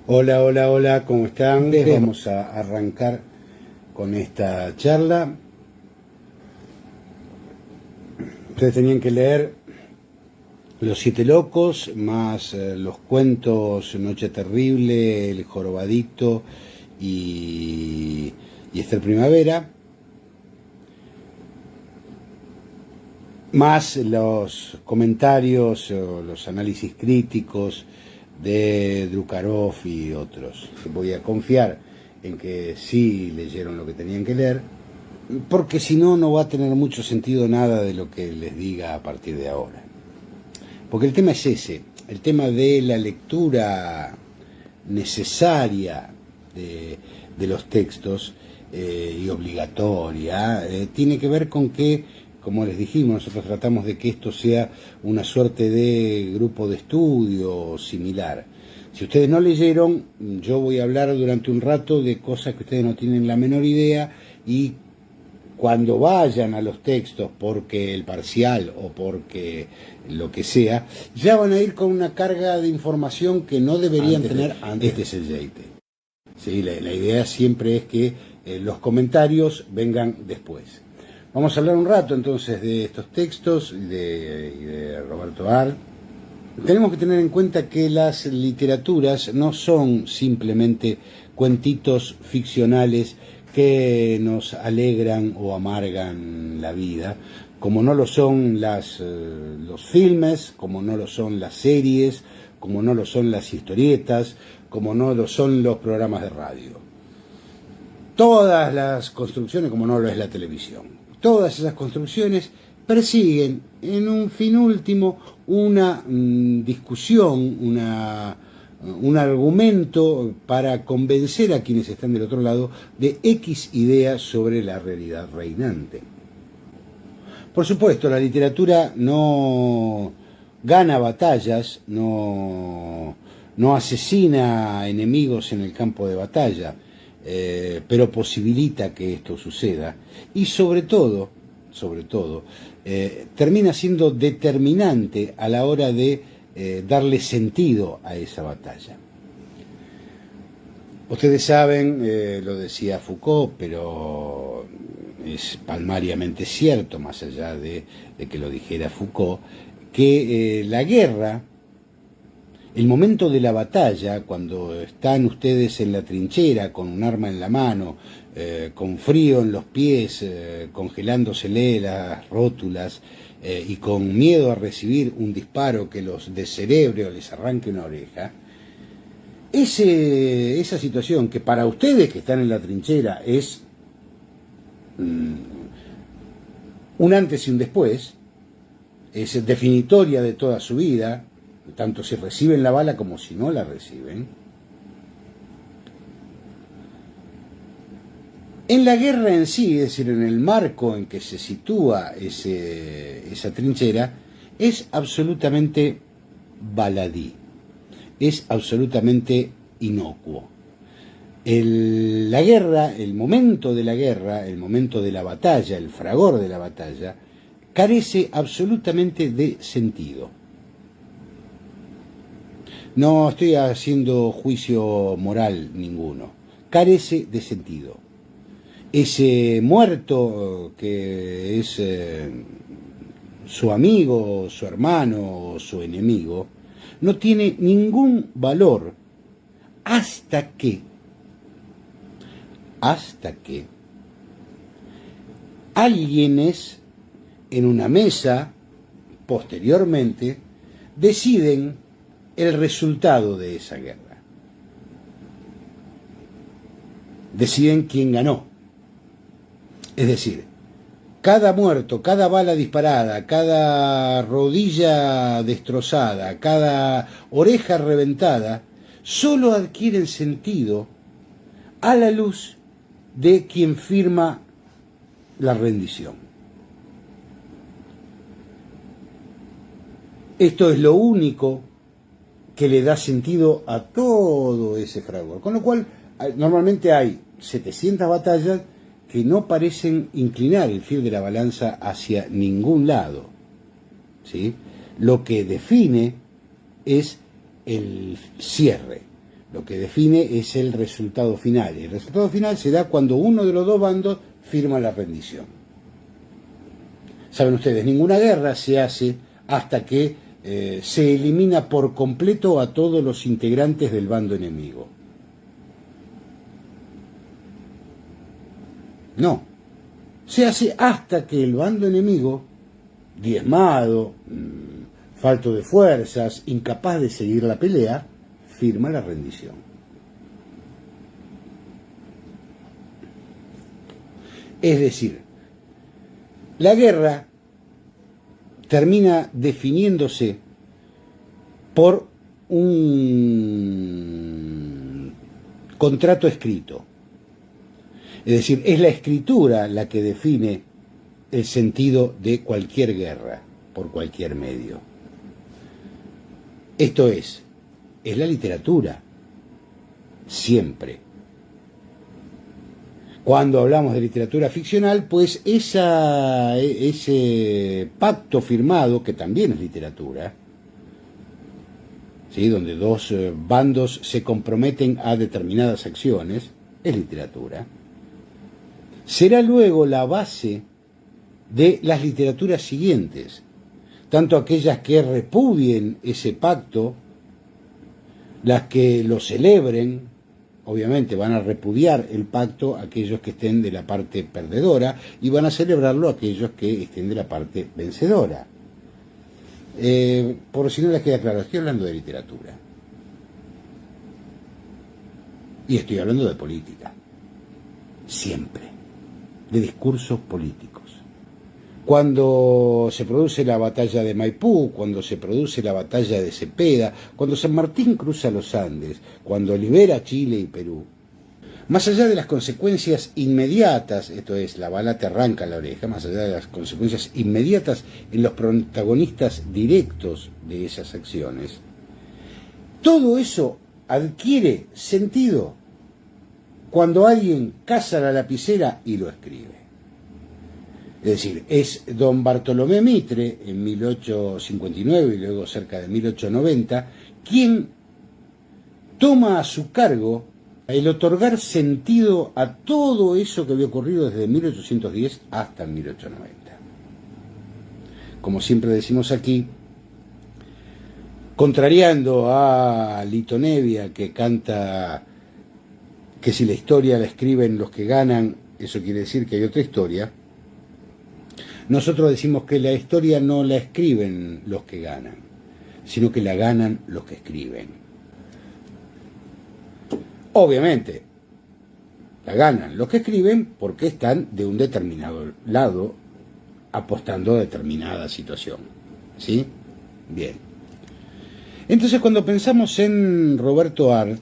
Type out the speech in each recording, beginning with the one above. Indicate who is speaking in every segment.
Speaker 1: Hola, hola, hola, ¿cómo están? Vamos a arrancar con esta charla. Ustedes tenían que leer Los Siete Locos, más los cuentos Noche Terrible, El Jorobadito y Esther Primavera, más los comentarios o los análisis críticos de Drukarov y otros. Voy a confiar en que sí leyeron lo que tenían que leer, porque si no, no va a tener mucho sentido nada de lo que les diga a partir de ahora. Porque el tema es ese, el tema de la lectura necesaria de los textos y obligatoria, tiene que ver con que, como les dijimos, nosotros tratamos de que esto sea una suerte de grupo de estudio similar. Si ustedes no leyeron, yo voy a hablar durante un rato de cosas que ustedes no tienen la menor idea, y cuando vayan a los textos porque el parcial o porque lo que sea, ya van a ir con una carga de información que no deberían tener antes. Este es el JT. Sí, la idea siempre es que los comentarios vengan después. Vamos a hablar un rato entonces de estos textos y de Roberto Arlt. Tenemos que tener en cuenta que las literaturas no son simplemente cuentitos ficcionales que nos alegran o amargan la vida, como no lo son los filmes, como no lo son las series, como no lo son las historietas, como no lo son los programas de radio. Todas las construcciones, como no lo es la televisión, todas esas construcciones persiguen en un fin último una discusión, un argumento para convencer a quienes están del otro lado de X ideas sobre la realidad reinante. Por supuesto, la literatura no gana batallas, no asesina enemigos en el campo de batalla, pero posibilita que esto suceda, y sobre todo, termina siendo determinante a la hora de darle sentido a esa batalla. Ustedes saben, lo decía Foucault, pero es palmariamente cierto, más allá de que lo dijera Foucault, que la guerra, el momento de la batalla, cuando están ustedes en la trinchera con un arma en la mano, con frío en los pies, congelándosele las rótulas y con miedo a recibir un disparo que los descerebre o les arranque una oreja, esa situación que para ustedes que están en la trinchera es un antes y un después, es definitoria de toda su vida, tanto si reciben la bala como si no la reciben. En la guerra en sí, es decir, en el marco en que se sitúa esa trinchera, es absolutamente baladí, es absolutamente inocuo. La guerra, el momento de la guerra, el momento de la batalla, el fragor de la batalla, carece absolutamente de sentido. No estoy haciendo juicio moral ninguno, carece de sentido. Ese muerto que es su amigo, su hermano, su enemigo, no tiene ningún valor hasta que alguienes en una mesa posteriormente deciden el resultado de esa guerra. Deciden quién ganó. Es decir, cada muerto, cada bala disparada, cada rodilla destrozada, cada oreja reventada, solo adquieren sentido a la luz de quien firma la rendición. Esto es lo único que le da sentido a todo ese fragor. Con lo cual, normalmente hay 700 batallas que no parecen inclinar el fiel de la balanza hacia ningún lado, ¿sí? Lo que define es el cierre. Lo que define es el resultado final. El resultado final se da cuando uno de los dos bandos firma la rendición. Saben ustedes, ninguna guerra se hace hasta que se elimina por completo a todos los integrantes del bando enemigo. No, se hace hasta que el bando enemigo, diezmado, falto de fuerzas, incapaz de seguir la pelea, firma la rendición. Es decir, la guerra termina definiéndose por un contrato escrito. Es decir, es la escritura la que define el sentido de cualquier guerra, por cualquier medio. Esto es la literatura, siempre. Cuando hablamos de literatura ficcional, pues ese pacto firmado, que también es literatura, ¿sí?, donde dos bandos se comprometen a determinadas acciones, es literatura, será luego la base de las literaturas siguientes, tanto aquellas que repudien ese pacto, las que lo celebren. Obviamente van a repudiar el pacto aquellos que estén de la parte perdedora y van a celebrarlo aquellos que estén de la parte vencedora. Por si no les queda claro, estoy hablando de literatura. Y estoy hablando de política. Siempre. De discursos políticos. Cuando se produce la batalla de Maipú, cuando se produce la batalla de Cepeda, cuando San Martín cruza los Andes, cuando libera Chile y Perú, más allá de las consecuencias inmediatas, esto es, la bala te arranca la oreja, más allá de las consecuencias inmediatas en los protagonistas directos de esas acciones, todo eso adquiere sentido cuando alguien caza la lapicera y lo escribe. Es decir, es don Bartolomé Mitre, en 1859 y luego cerca de 1890, quien toma a su cargo el otorgar sentido a todo eso que había ocurrido desde 1810 hasta 1890. Como siempre decimos aquí, contrariando a Lito Nebbia, que canta que si la historia la escriben los que ganan, eso quiere decir que hay otra historia. Nosotros decimos que la historia no la escriben los que ganan, sino que la ganan los que escriben. Obviamente, la ganan los que escriben porque están de un determinado lado apostando a determinada situación. ¿Sí? Bien. Entonces, cuando pensamos en Roberto Arlt,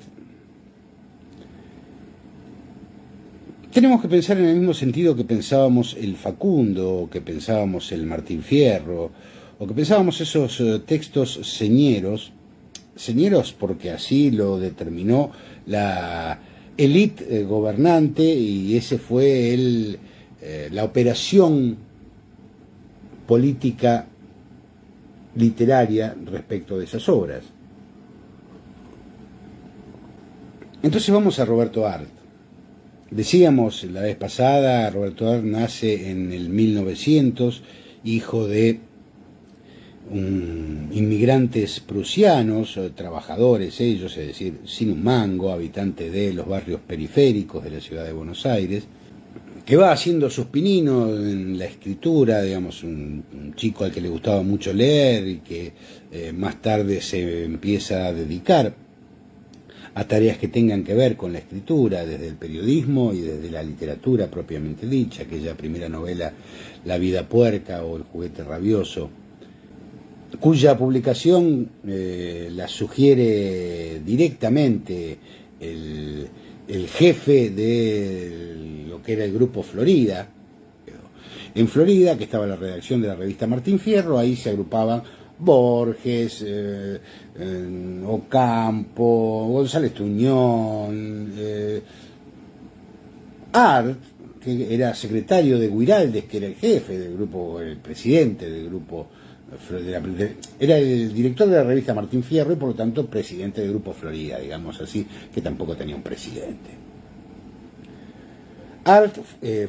Speaker 1: tenemos que pensar en el mismo sentido que pensábamos el Facundo, o que pensábamos el Martín Fierro, o que pensábamos esos textos señeros porque así lo determinó la élite gobernante y ese fue la operación política literaria respecto de esas obras. Entonces vamos a Roberto Arlt. Decíamos la vez pasada, Roberto Arlt nace en el 1900, hijo de inmigrantes prusianos, trabajadores ellos, es decir, sin un mango, habitantes de los barrios periféricos de la ciudad de Buenos Aires, que va haciendo sus pininos en la escritura, digamos, un chico al que le gustaba mucho leer y que más tarde se empieza a dedicar a tareas que tengan que ver con la escritura, desde el periodismo y desde la literatura propiamente dicha, aquella primera novela La vida puerca o El juguete rabioso, cuya publicación la sugiere directamente el jefe de lo que era el Grupo Florida. En Florida, que estaba la redacción de la revista Martín Fierro, ahí se agrupaban Borges, Ocampo, González Tuñón, Arlt, que era secretario de Guiraldes, que era el jefe del grupo, el presidente del grupo Era el director de la revista Martín Fierro y por lo tanto presidente del Grupo Florida, digamos así, que tampoco tenía un presidente. Art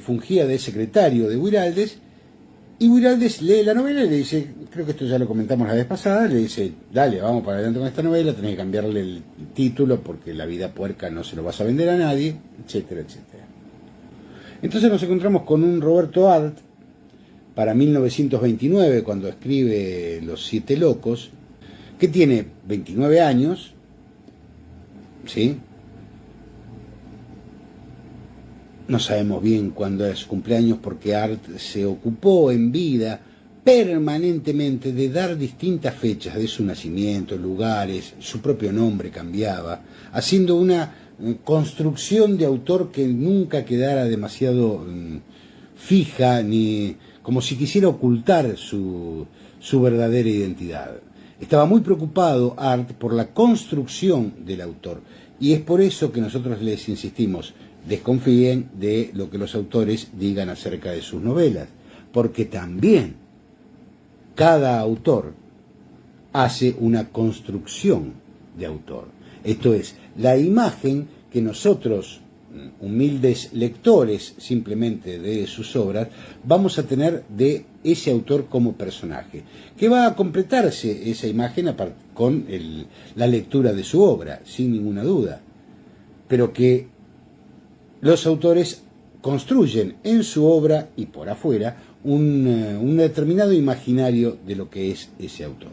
Speaker 1: fungía de secretario de Wiraldes, y Wiraldes lee la novela y le dice, creo que esto ya lo comentamos la vez pasada, le dice, dale, vamos para adelante con esta novela, tenés que cambiarle el título porque La vida puerca no se lo vas a vender a nadie, etcétera, etcétera. Entonces nos encontramos con un Roberto Art para 1929, cuando escribe Los Siete Locos, que tiene 29 años, ¿sí? No sabemos bien cuándo es su cumpleaños porque Art se ocupó en vida permanentemente de dar distintas fechas de su nacimiento, lugares, su propio nombre cambiaba, haciendo una construcción de autor que nunca quedara demasiado fija, ni como si quisiera ocultar su verdadera identidad. Estaba muy preocupado Art por la construcción del autor, y es por eso que nosotros les insistimos, desconfíen de lo que los autores digan acerca de sus novelas, porque también cada autor hace una construcción de autor. Esto es, la imagen que nosotros, humildes lectores simplemente de sus obras, vamos a tener de ese autor como personaje, que va a completarse esa imagen con la lectura de su obra, sin ninguna duda, pero que los autores construyen en su obra y por afuera un determinado imaginario de lo que es ese autor.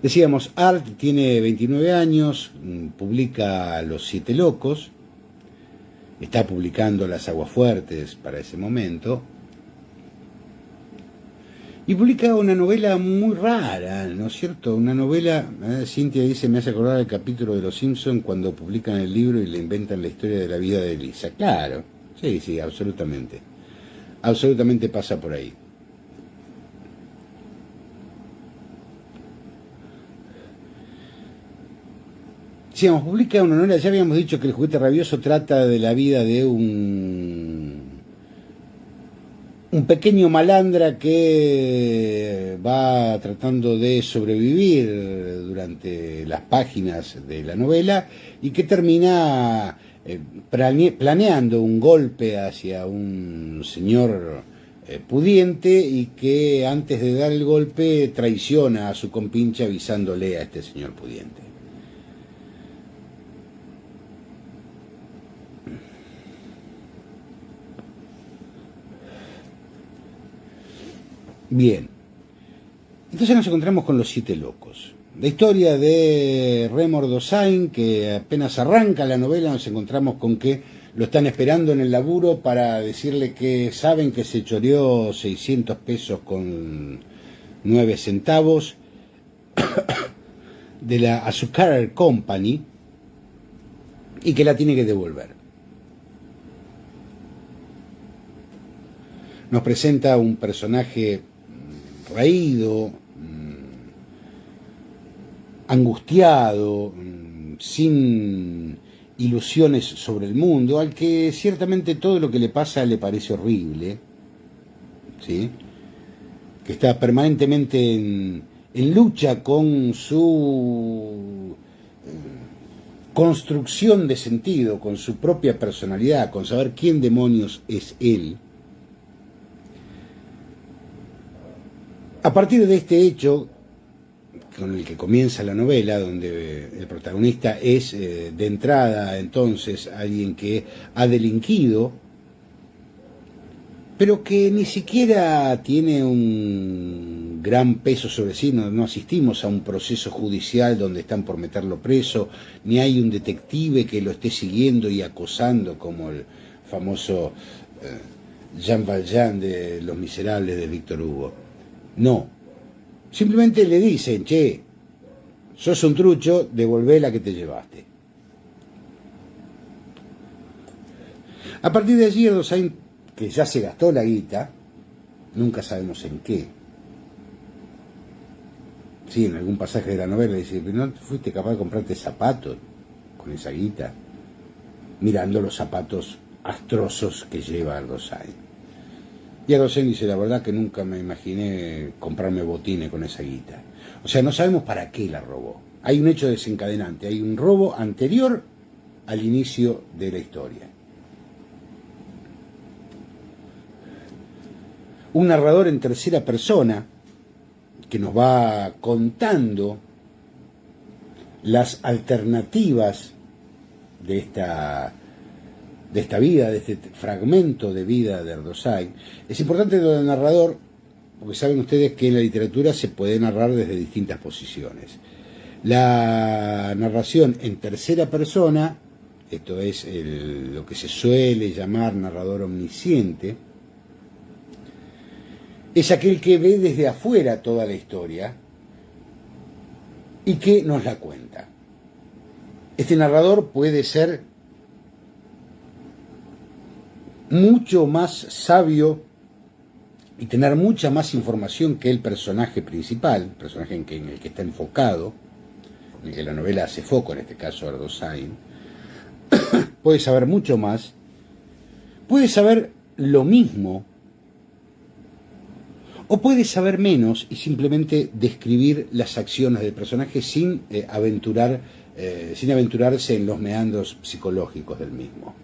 Speaker 1: Decíamos, Art tiene 29 años, publica Los Siete Locos, está publicando Las Aguafuertes para ese momento, y publica una novela muy rara, ¿no es cierto? Una novela, Cintia dice, me hace acordar el capítulo de Los Simpson cuando publican el libro y le inventan la historia de la vida de Lisa. Claro, sí, absolutamente. Absolutamente pasa por ahí. Sí, publica una novela, ya habíamos dicho que El juguete rabioso trata de la vida de un pequeño malandra que va tratando de sobrevivir durante las páginas de la novela y que termina planeando un golpe hacia un señor pudiente y que antes de dar el golpe traiciona a su compinche avisándole a este señor pudiente. Bien, entonces nos encontramos con Los Siete Locos. La historia de Remor Dossain, que apenas arranca la novela, nos encontramos con que lo están esperando en el laburo para decirle que saben que se choreó 600 pesos con 9 centavos de la Azucar Company y que la tiene que devolver. Nos presenta un personaje raído, angustiado, sin ilusiones sobre el mundo, al que ciertamente todo lo que le pasa le parece horrible, ¿sí? Que está permanentemente en lucha con su construcción de sentido, con su propia personalidad, con saber quién demonios es él. A partir de este hecho, con el que comienza la novela, donde el protagonista es de entrada entonces alguien que ha delinquido, pero que ni siquiera tiene un gran peso sobre sí, no asistimos a un proceso judicial donde están por meterlo preso, ni hay un detective que lo esté siguiendo y acosando como el famoso Jean Valjean de Los Miserables de Víctor Hugo. No, simplemente le dicen, che, sos un trucho, devolvé la que te llevaste. A partir de allí, Dossain, que ya se gastó la guita, nunca sabemos en qué. Sí, en algún pasaje de la novela dice, pero no fuiste capaz de comprarte zapatos con esa guita, mirando los zapatos astrosos que lleva Dossain. Y Erdogan dice, la verdad que nunca me imaginé comprarme botines con esa guita. O sea, no sabemos para qué la robó. Hay un hecho desencadenante, hay un robo anterior al inicio de la historia. Un narrador en tercera persona que nos va contando las alternativas de esta vida, de este fragmento de vida de Erdogan. Es importante lo del narrador, porque saben ustedes que en la literatura se puede narrar desde distintas posiciones. La narración en tercera persona, esto es lo que se suele llamar narrador omnisciente, es aquel que ve desde afuera toda la historia y que nos la cuenta. Este narrador puede ser mucho más sabio y tener mucha más información que el personaje principal, el personaje en el que está enfocado, en el que la novela hace foco, en este caso Erdogan. Puede saber mucho más, puede saber lo mismo, o puede saber menos y simplemente describir las acciones del personaje sin aventurarse en los meandros psicológicos del mismo.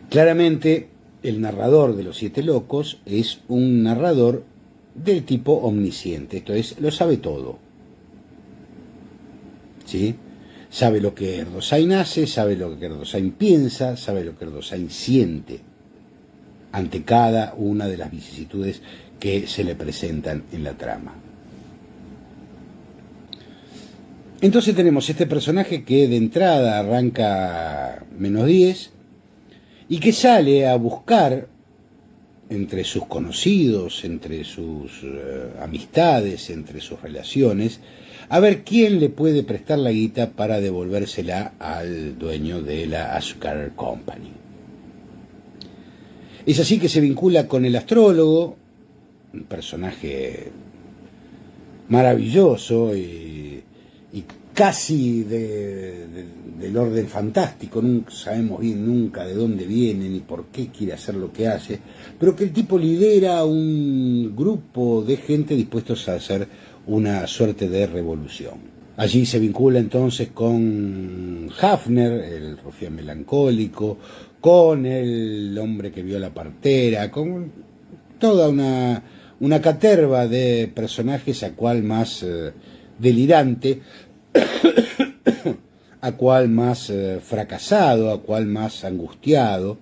Speaker 1: Claramente, el narrador de Los Siete Locos es un narrador del tipo omnisciente, esto es, lo sabe todo. ¿Sí? Sabe lo que Erdogan hace, sabe lo que Erdogan piensa, sabe lo que Erdogan siente ante cada una de las vicisitudes que se le presentan en la trama. Entonces tenemos este personaje que de entrada arranca -10 y que sale a buscar entre sus conocidos, entre sus amistades, entre sus relaciones, a ver quién le puede prestar la guita para devolvérsela al dueño de la Azucar Company. Es así que se vincula con el astrólogo, un personaje maravilloso y casi del orden fantástico. No sabemos bien nunca de dónde viene ni por qué quiere hacer lo que hace, pero que el tipo lidera un grupo de gente dispuestos a hacer una suerte de revolución. Allí se vincula entonces con Hafner, el rufián melancólico, con el hombre que vio la partera, con toda una caterva de personajes, a cual más delirante, a cual más fracasado, a cual más angustiado,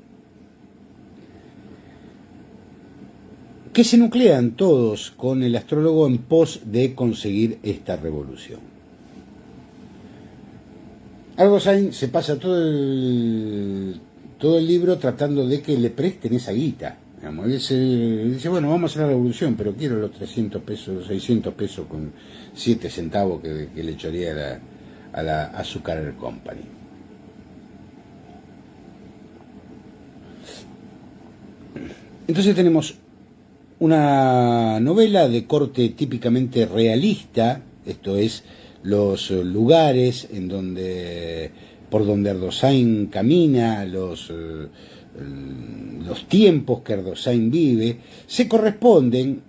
Speaker 1: que se nuclean todos con el astrólogo en pos de conseguir esta revolución. Erdogan se pasa todo el libro tratando de que le presten esa guita. Digamos. Él dice, bueno, vamos a hacer la revolución, pero quiero los 300 pesos, los 600 pesos con 7 centavos que le echaría a la Azucar Company. Entonces tenemos una novela de corte típicamente realista, esto es, los lugares por donde Erdogan camina, los tiempos que Erdogan vive, se corresponden,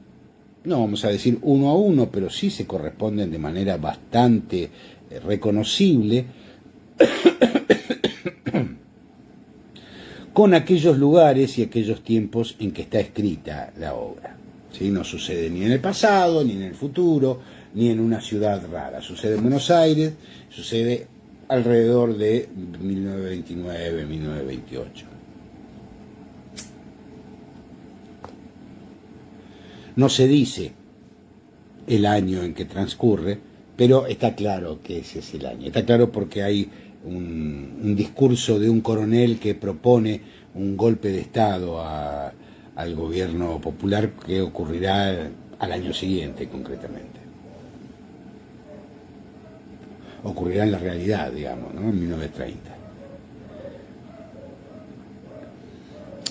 Speaker 1: no vamos a decir uno a uno, pero sí se corresponden de manera bastante reconocible con aquellos lugares y aquellos tiempos en que está escrita la obra. ¿Sí? No sucede ni en el pasado, ni en el futuro, ni en una ciudad rara. Sucede en Buenos Aires, sucede alrededor de 1929, 1928. No se dice el año en que transcurre, pero está claro que ese es el año. Está claro porque hay un discurso de un coronel que propone un golpe de Estado al gobierno popular que ocurrirá al año siguiente, concretamente. Ocurrirá en la realidad, digamos, ¿no? En 1930.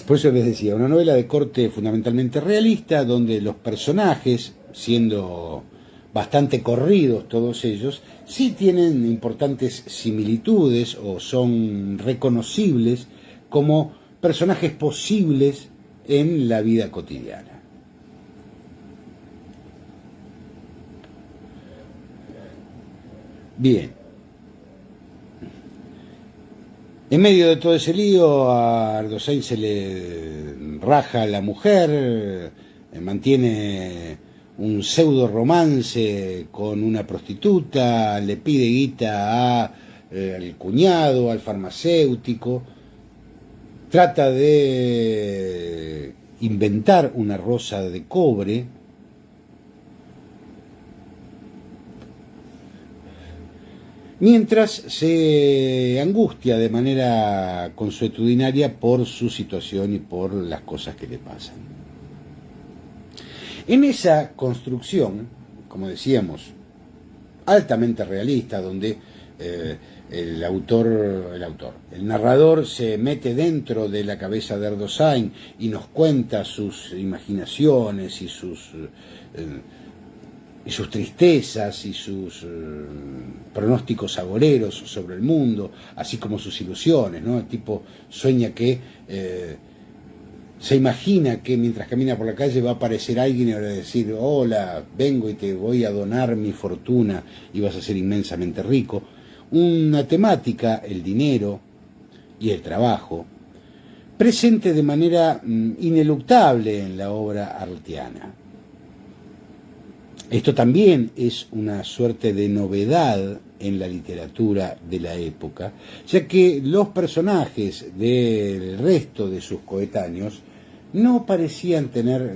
Speaker 1: Por eso les decía, una novela de corte fundamentalmente realista, donde los personajes, siendo bastante corridos todos ellos, sí tienen importantes similitudes o son reconocibles como personajes posibles en la vida cotidiana. Bien. En medio de todo ese lío, a Ardoshain se le raja la mujer, mantiene un pseudo romance con una prostituta, le pide guita al cuñado, al farmacéutico, trata de inventar una rosa de cobre, mientras se angustia de manera consuetudinaria por su situación y por las cosas que le pasan. En esa construcción, como decíamos, altamente realista, donde el narrador se mete dentro de la cabeza de Ardoshain y nos cuenta sus imaginaciones y sus tristezas y sus pronósticos agoreros sobre el mundo, así como sus ilusiones, ¿no? El tipo sueña que se imagina que mientras camina por la calle va a aparecer alguien y va a decir: hola, vengo y te voy a donar mi fortuna y vas a ser inmensamente rico. Una temática, el dinero y el trabajo, presente de manera ineluctable en la obra artiana. Esto también es una suerte de novedad en la literatura de la época, ya que los personajes del resto de sus coetáneos no parecían tener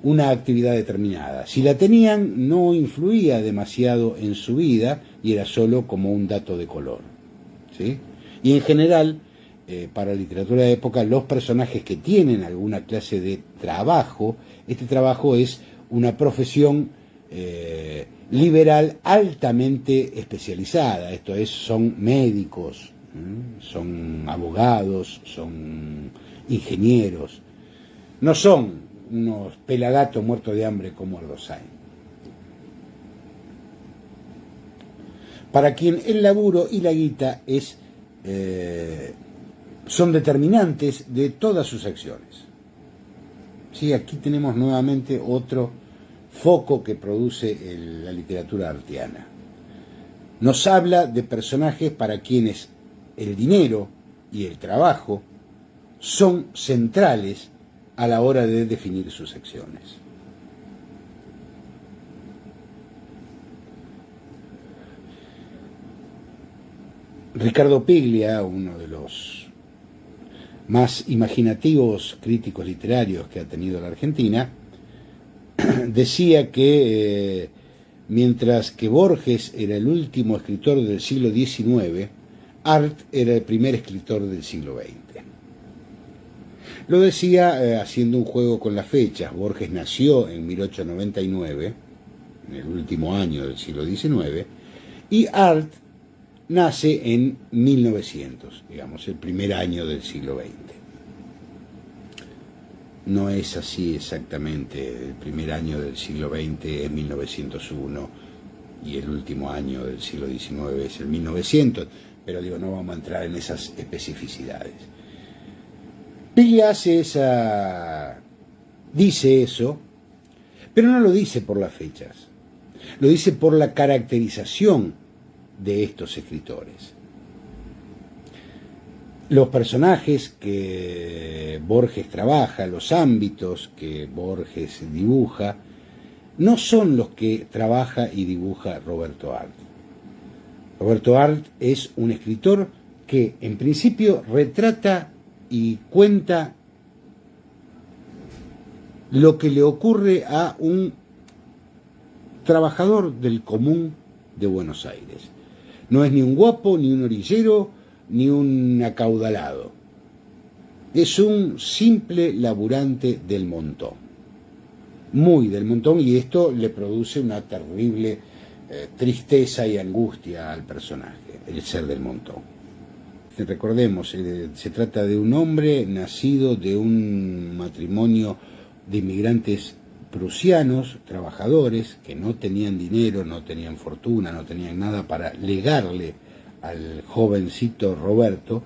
Speaker 1: una actividad determinada. Si la tenían, no influía demasiado en su vida y era solo como un dato de color, ¿sí? Y en general, para la literatura de la época, los personajes que tienen alguna clase de trabajo, este trabajo es una profesión liberal altamente especializada, esto es, son médicos, son abogados, son ingenieros, no son unos pelagatos muertos de hambre como Ardoshain. Para quien el laburo y la guita son determinantes de todas sus acciones. Sí, aquí tenemos nuevamente otro foco que produce la literatura artiana. Nos habla de personajes para quienes el dinero y el trabajo son centrales a la hora de definir sus acciones. Ricardo Piglia, uno de los más imaginativos críticos literarios que ha tenido la Argentina, decía que mientras que Borges era el último escritor del siglo XIX, Arlt era el primer escritor del siglo XX. Lo decía haciendo un juego con las fechas. Borges nació en 1899, en el último año del siglo XIX, y Arlt nace en 1900, digamos, el primer año del siglo XX. No es así exactamente, el primer año del siglo XX es 1901 y el último año del siglo XIX es el 1900, pero digo, no vamos a entrar en esas especificidades. Piglia dice eso, pero no lo dice por las fechas, lo dice por la caracterización de estos escritores. Los personajes que Borges trabaja, los ámbitos que Borges dibuja, no son los que trabaja y dibuja Roberto Arlt. Roberto Arlt es un escritor que en principio retrata y cuenta lo que le ocurre a un trabajador del común de Buenos Aires. No es ni un guapo, ni un orillero, ni un acaudalado. Es un simple laburante del montón. Muy del montón, y esto le produce una terrible tristeza y angustia al personaje, el ser del montón. Recordemos, se trata de un hombre nacido de un matrimonio de inmigrantes prusianos, trabajadores, que no tenían dinero, no tenían fortuna, no tenían nada para legarle al jovencito Roberto,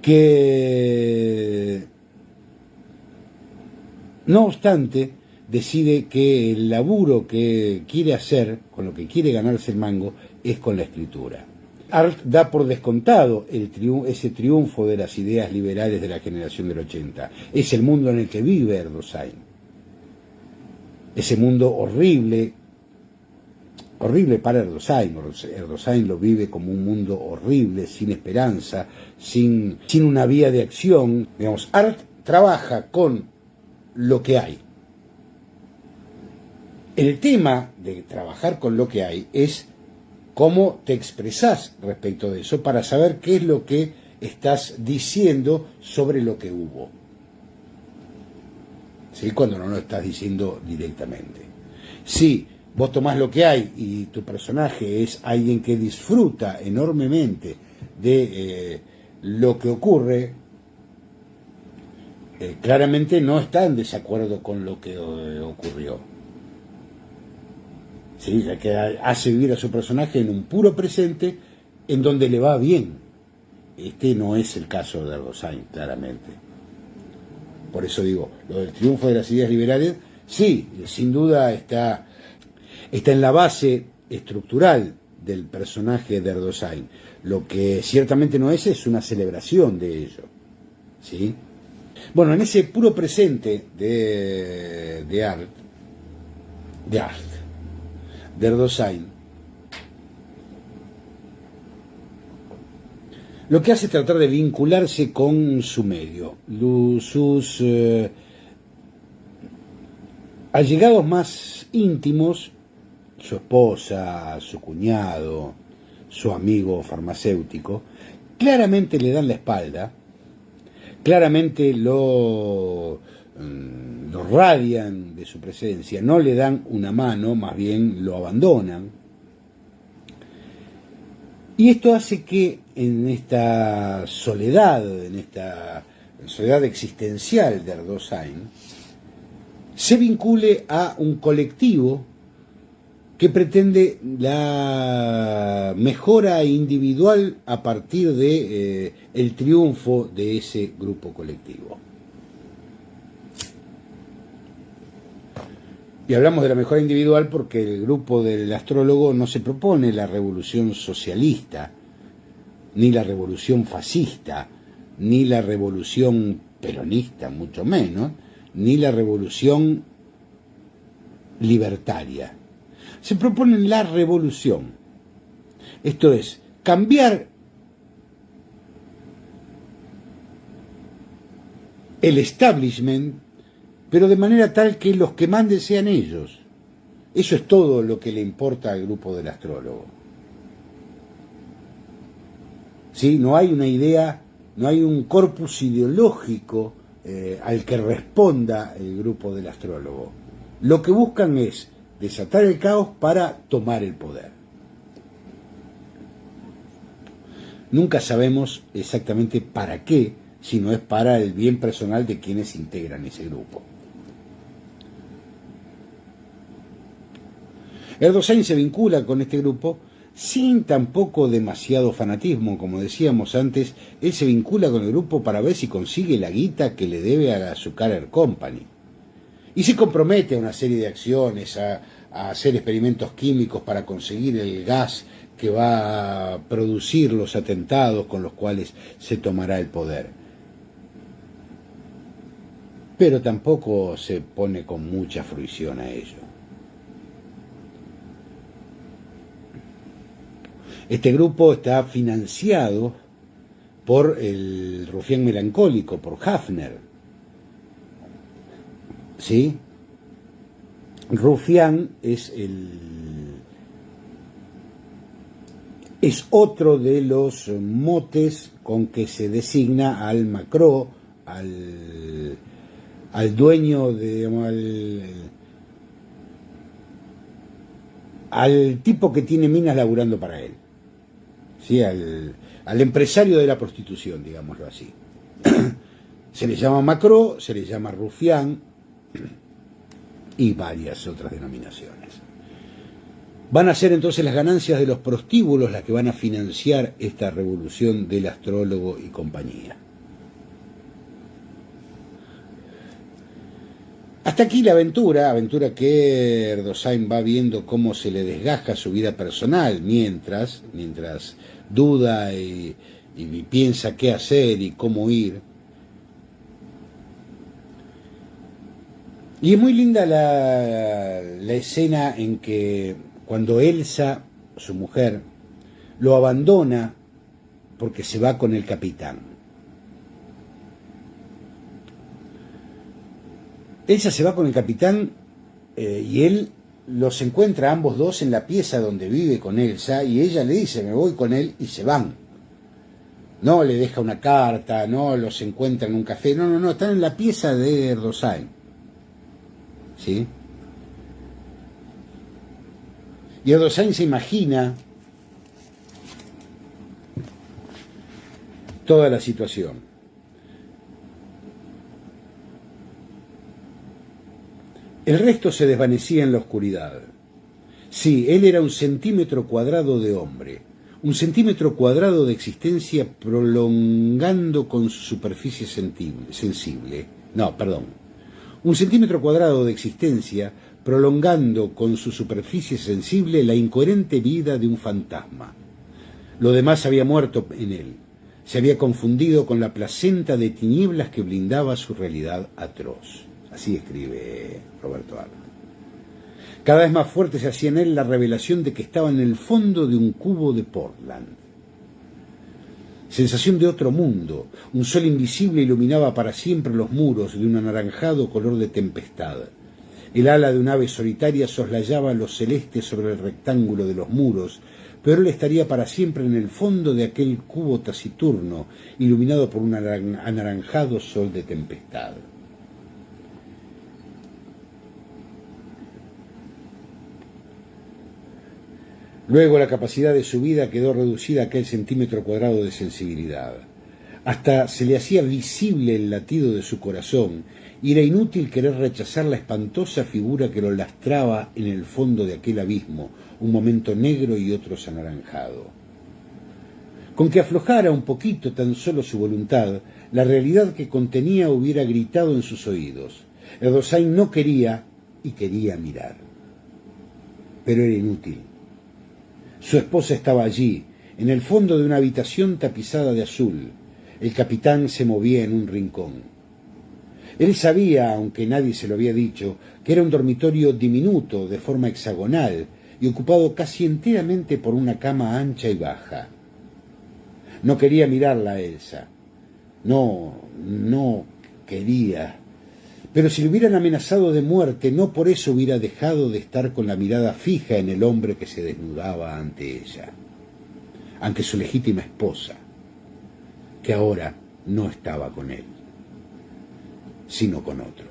Speaker 1: que no obstante decide que el laburo que quiere hacer, con lo que quiere ganarse el mango, es con la escritura. Arlt da por descontado ese triunfo de las ideas liberales de la generación del 80. Es el mundo en el que vive Erdosheim. Ese mundo horrible para Erdosheim. Erdosheim lo vive como un mundo horrible, sin esperanza, sin una vía de acción. Digamos, Arlt trabaja con lo que hay. El tema de trabajar con lo que hay es cómo te expresás respecto de eso para saber qué es lo que estás diciendo sobre lo que hubo. ¿Sí? Cuando no lo estás diciendo directamente. Si vos tomás lo que hay y tu personaje es alguien que disfruta enormemente de lo que ocurre, claramente no está en desacuerdo con lo que ocurrió. ¿Sí? Ya que hace vivir a su personaje en un puro presente en donde le va bien. Este no es el caso de Erdosheim, claramente. Por eso digo, lo del triunfo de las ideas liberales, sí, sin duda está en la base estructural del personaje de Erdosheim. Lo que ciertamente no es una celebración de ello. ¿Sí? Bueno, en ese puro presente de Erdosheim, lo que hace es tratar de vincularse con su medio. Sus allegados más íntimos, su esposa, su cuñado, su amigo farmacéutico, claramente le dan la espalda, claramente lo radian de su presencia, no le dan una mano, más bien lo abandonan. Y esto hace que en esta soledad existencial de Erdosheim, se vincule a un colectivo que pretende la mejora individual a partir de el triunfo de ese grupo colectivo. Y hablamos de la mejora individual porque el grupo del astrólogo no se propone la revolución socialista, ni la revolución fascista, ni la revolución peronista, mucho menos, ni la revolución libertaria. Se propone la revolución. Esto es, cambiar el establishment, pero de manera tal que los que manden sean ellos. Eso es todo lo que le importa al grupo del astrólogo. ¿Sí? No hay una idea, no hay un corpus ideológico al que responda el grupo del astrólogo. Lo que buscan es desatar el caos para tomar el poder. Nunca sabemos exactamente para qué, si no es para el bien personal de quienes integran ese grupo. Erdosheim se vincula con este grupo sin tampoco demasiado fanatismo, como decíamos antes. Él se vincula con el grupo para ver si consigue la guita que le debe a la Zuccarer Company. Y se compromete a una serie de acciones, a hacer experimentos químicos para conseguir el gas que va a producir los atentados con los cuales se tomará el poder. Pero tampoco se pone con mucha fruición a ello. Este grupo está financiado por el rufián melancólico, por Hafner. ¿Sí? Rufián es otro de los motes con que se designa al Macro, al dueño, al tipo que tiene minas laburando para él. ¿Sí? Al empresario de la prostitución, digámoslo así. Se le llama Macro, se le llama Rufián y varias otras denominaciones. Van a ser entonces las ganancias de los prostíbulos las que van a financiar esta revolución del astrólogo y compañía. Hasta aquí la aventura que Erdosain va viendo cómo se le desgaja su vida personal mientras duda y piensa qué hacer y cómo ir. Y es muy linda la escena en que cuando Elsa, su mujer, lo abandona porque se va con el capitán. Elsa se va con el capitán y él los encuentra a ambos dos en la pieza donde vive con Elsa y ella le dice, me voy con él, y se van. No le deja una carta, no los encuentra en un café, no, están en la pieza de Erdosain. ¿Sí? Y Erdosain se imagina toda la situación. El resto se desvanecía en la oscuridad. Sí, él era un centímetro cuadrado de hombre, un centímetro cuadrado de existencia prolongando con su superficie sensible. Un centímetro cuadrado de existencia prolongando con su superficie sensible la incoherente vida de un fantasma. Lo demás había muerto en él. Se había confundido con la placenta de tinieblas que blindaba su realidad atroz. Así escribe Roberto Arlt. Cada vez más fuerte se hacía en él la revelación de que estaba en el fondo de un cubo de Portland. Sensación de otro mundo. Un sol invisible iluminaba para siempre los muros de un anaranjado color de tempestad. El ala de un ave solitaria soslayaba lo celeste sobre el rectángulo de los muros, pero él estaría para siempre en el fondo de aquel cubo taciturno, iluminado por un anaranjado sol de tempestad. Luego la capacidad de su vida quedó reducida a aquel centímetro cuadrado de sensibilidad. Hasta se le hacía visible el latido de su corazón, y era inútil querer rechazar la espantosa figura que lo lastraba en el fondo de aquel abismo, un momento negro y otros anaranjado. Con que aflojara un poquito tan solo su voluntad, la realidad que contenía hubiera gritado en sus oídos. Erdosain no quería y quería mirar. Pero era inútil. Su esposa estaba allí, en el fondo de una habitación tapizada de azul. El capitán se movía en un rincón. Él sabía, aunque nadie se lo había dicho, que era un dormitorio diminuto, de forma hexagonal, y ocupado casi enteramente por una cama ancha y baja. No quería mirarla a Elsa. No quería. Pero si le hubieran amenazado de muerte, no por eso hubiera dejado de estar con la mirada fija en el hombre que se desnudaba ante ella, ante su legítima esposa, que ahora no estaba con él, sino con otro.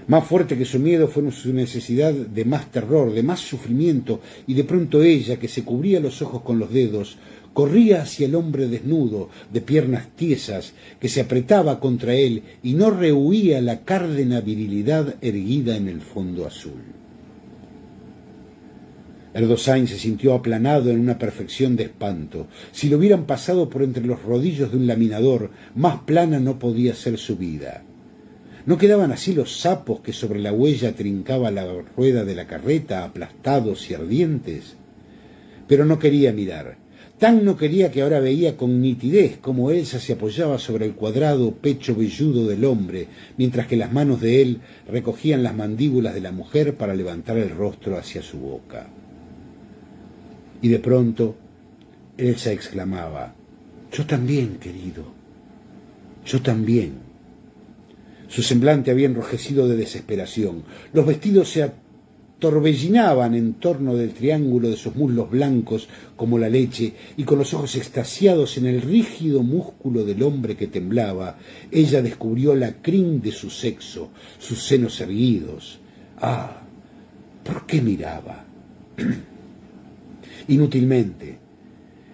Speaker 1: Más fuerte que su miedo fue su necesidad de más terror, de más sufrimiento, y de pronto ella, que se cubría los ojos con los dedos, corría hacia el hombre desnudo, de piernas tiesas, que se apretaba contra él y no rehuía la cárdena virilidad erguida en el fondo azul. Erdosain se sintió aplanado en una perfección de espanto. Si lo hubieran pasado por entre los rodillos de un laminador, más plana no podía ser su vida. ¿No quedaban así los sapos que sobre la huella trincaba la rueda de la carreta, aplastados y ardientes? Pero no quería mirar. Tan no quería que ahora veía con nitidez cómo Elsa se apoyaba sobre el cuadrado pecho velludo del hombre, mientras que las manos de él recogían las mandíbulas de la mujer para levantar el rostro hacia su boca. Y de pronto Elsa exclamaba: «Yo también, querido, yo también». Su semblante había enrojecido de desesperación. Los vestidos se torbellinaban en torno del triángulo de sus muslos blancos como la leche, y con los ojos extasiados en el rígido músculo del hombre que temblaba, ella descubrió la crin de su sexo, sus senos erguidos. Ah, ¿por qué miraba? Inútilmente.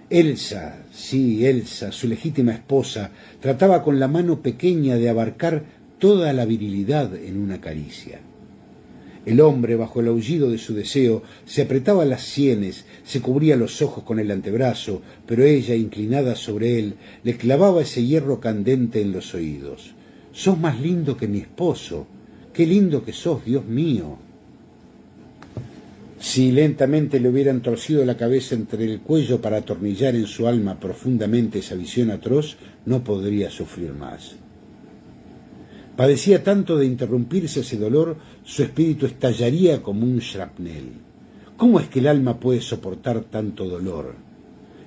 Speaker 1: Elsa, sí, Elsa, su legítima esposa, trataba con la mano pequeña de abarcar toda la virilidad en una caricia. El hombre, bajo el aullido de su deseo, se apretaba las sienes, se cubría los ojos con el antebrazo, pero ella, inclinada sobre él, le clavaba ese hierro candente en los oídos. «Sos más lindo que mi esposo, qué lindo que sos, Dios mío. Si lentamente le hubieran torcido la cabeza entre el cuello para atornillar en su alma profundamente esa visión atroz, no podría sufrir más. Padecía tanto de interrumpirse ese dolor, su espíritu estallaría como un shrapnel. ¿Cómo es que el alma puede soportar tanto dolor?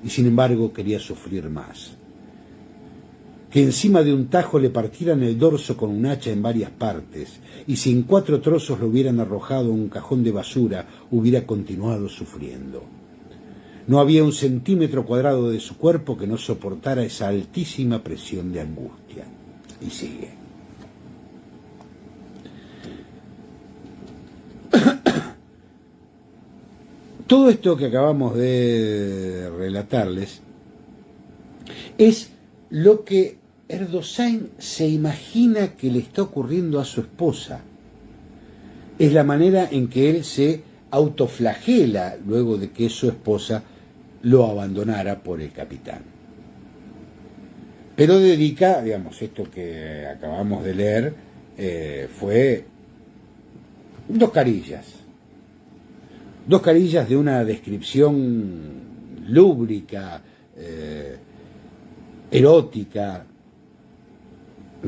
Speaker 1: Y sin embargo quería sufrir más. Que encima de un tajo le partieran el dorso con un hacha en varias partes, y si en 4 trozos lo hubieran arrojado a un cajón de basura, hubiera continuado sufriendo. No había un centímetro cuadrado de su cuerpo que no soportara esa altísima presión de angustia. Y sigue. Todo esto que acabamos de relatarles es lo que Erdosheim se imagina que le está ocurriendo a su esposa. Es la manera en que él se autoflagela luego de que su esposa lo abandonara por el capitán. Pero dedica, digamos, esto que acabamos de leer, fue 2 carillas. 2 carillas de una descripción lúbrica, erótica,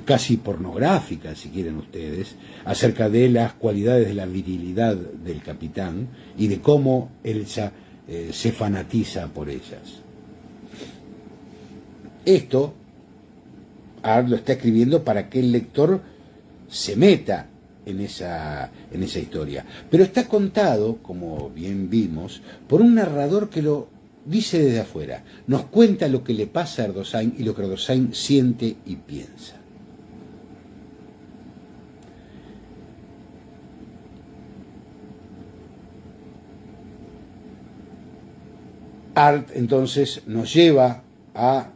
Speaker 1: casi pornográfica, si quieren ustedes, acerca de las cualidades de la virilidad del capitán y de cómo Elsa se fanatiza por ellas. Esto Ard lo está escribiendo para que el lector se meta en esa historia. Pero está contado, como bien vimos, por un narrador que lo dice desde afuera. Nos cuenta lo que le pasa a Erdosheim y lo que Erdosheim siente y piensa. Ard entonces nos lleva a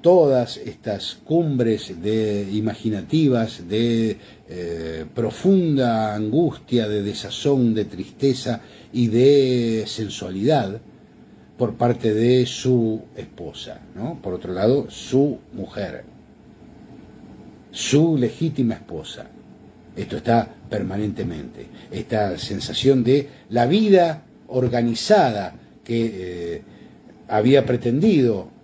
Speaker 1: todas estas cumbres imaginativas de profunda angustia, de desazón, de tristeza y de sensualidad por parte de su esposa, ¿no? Por otro lado, su mujer, su legítima esposa. Esto está permanentemente. Esta sensación de la vida organizada que había pretendido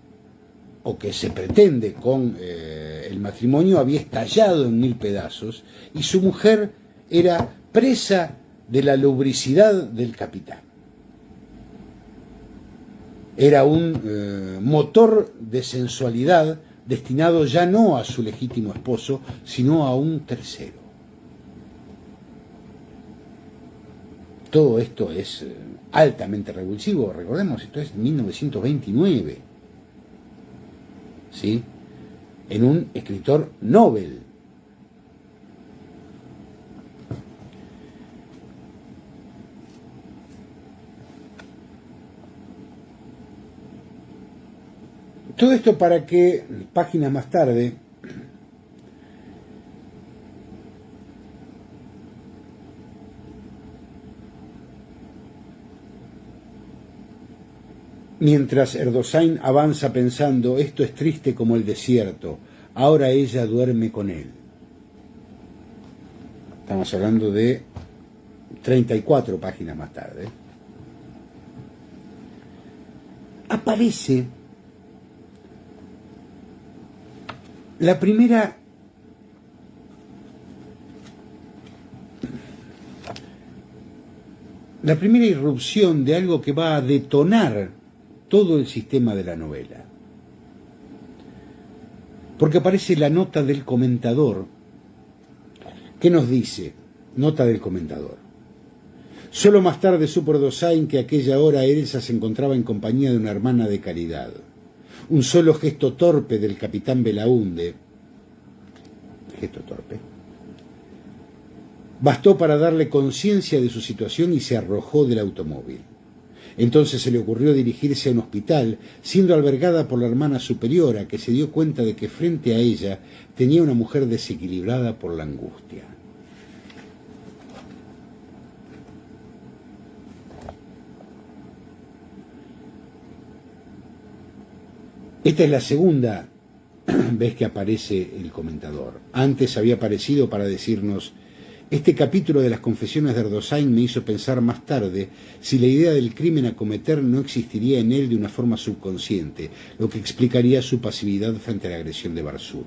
Speaker 1: o que se pretende con el matrimonio había estallado en 1000 pedazos y su mujer era presa de la lubricidad del capitán. Era un motor de sensualidad destinado ya no a su legítimo esposo, sino a un tercero. Todo esto es altamente revulsivo. Recordemos, esto es 1929. ¿Sí? En un escritor Nobel. Todo esto para que páginas más tarde mientras Erdosheim avanza pensando, esto es triste como el desierto, ahora ella duerme con él. Estamos hablando de 34 páginas más tarde. Aparece la primera irrupción de algo que va a detonar todo el sistema de la novela. Porque aparece la nota del comentador. ¿Qué nos dice? Nota del comentador. Solo más tarde supo Erdosheim que a aquella hora Elsa se encontraba en compañía de una hermana de caridad. Un solo gesto torpe del capitán Belaúnde, bastó para darle conciencia de su situación y se arrojó del automóvil. Entonces se le ocurrió dirigirse a un hospital, siendo albergada por la hermana superiora, que se dio cuenta de que frente a ella tenía una mujer desequilibrada por la angustia. Esta es la segunda vez que aparece el comentador. Antes había aparecido para decirnos, Este capítulo de las confesiones de Erdosain me hizo pensar más tarde si la idea del crimen a cometer no existiría en él de una forma subconsciente, lo que explicaría su pasividad frente a la agresión de Barsut.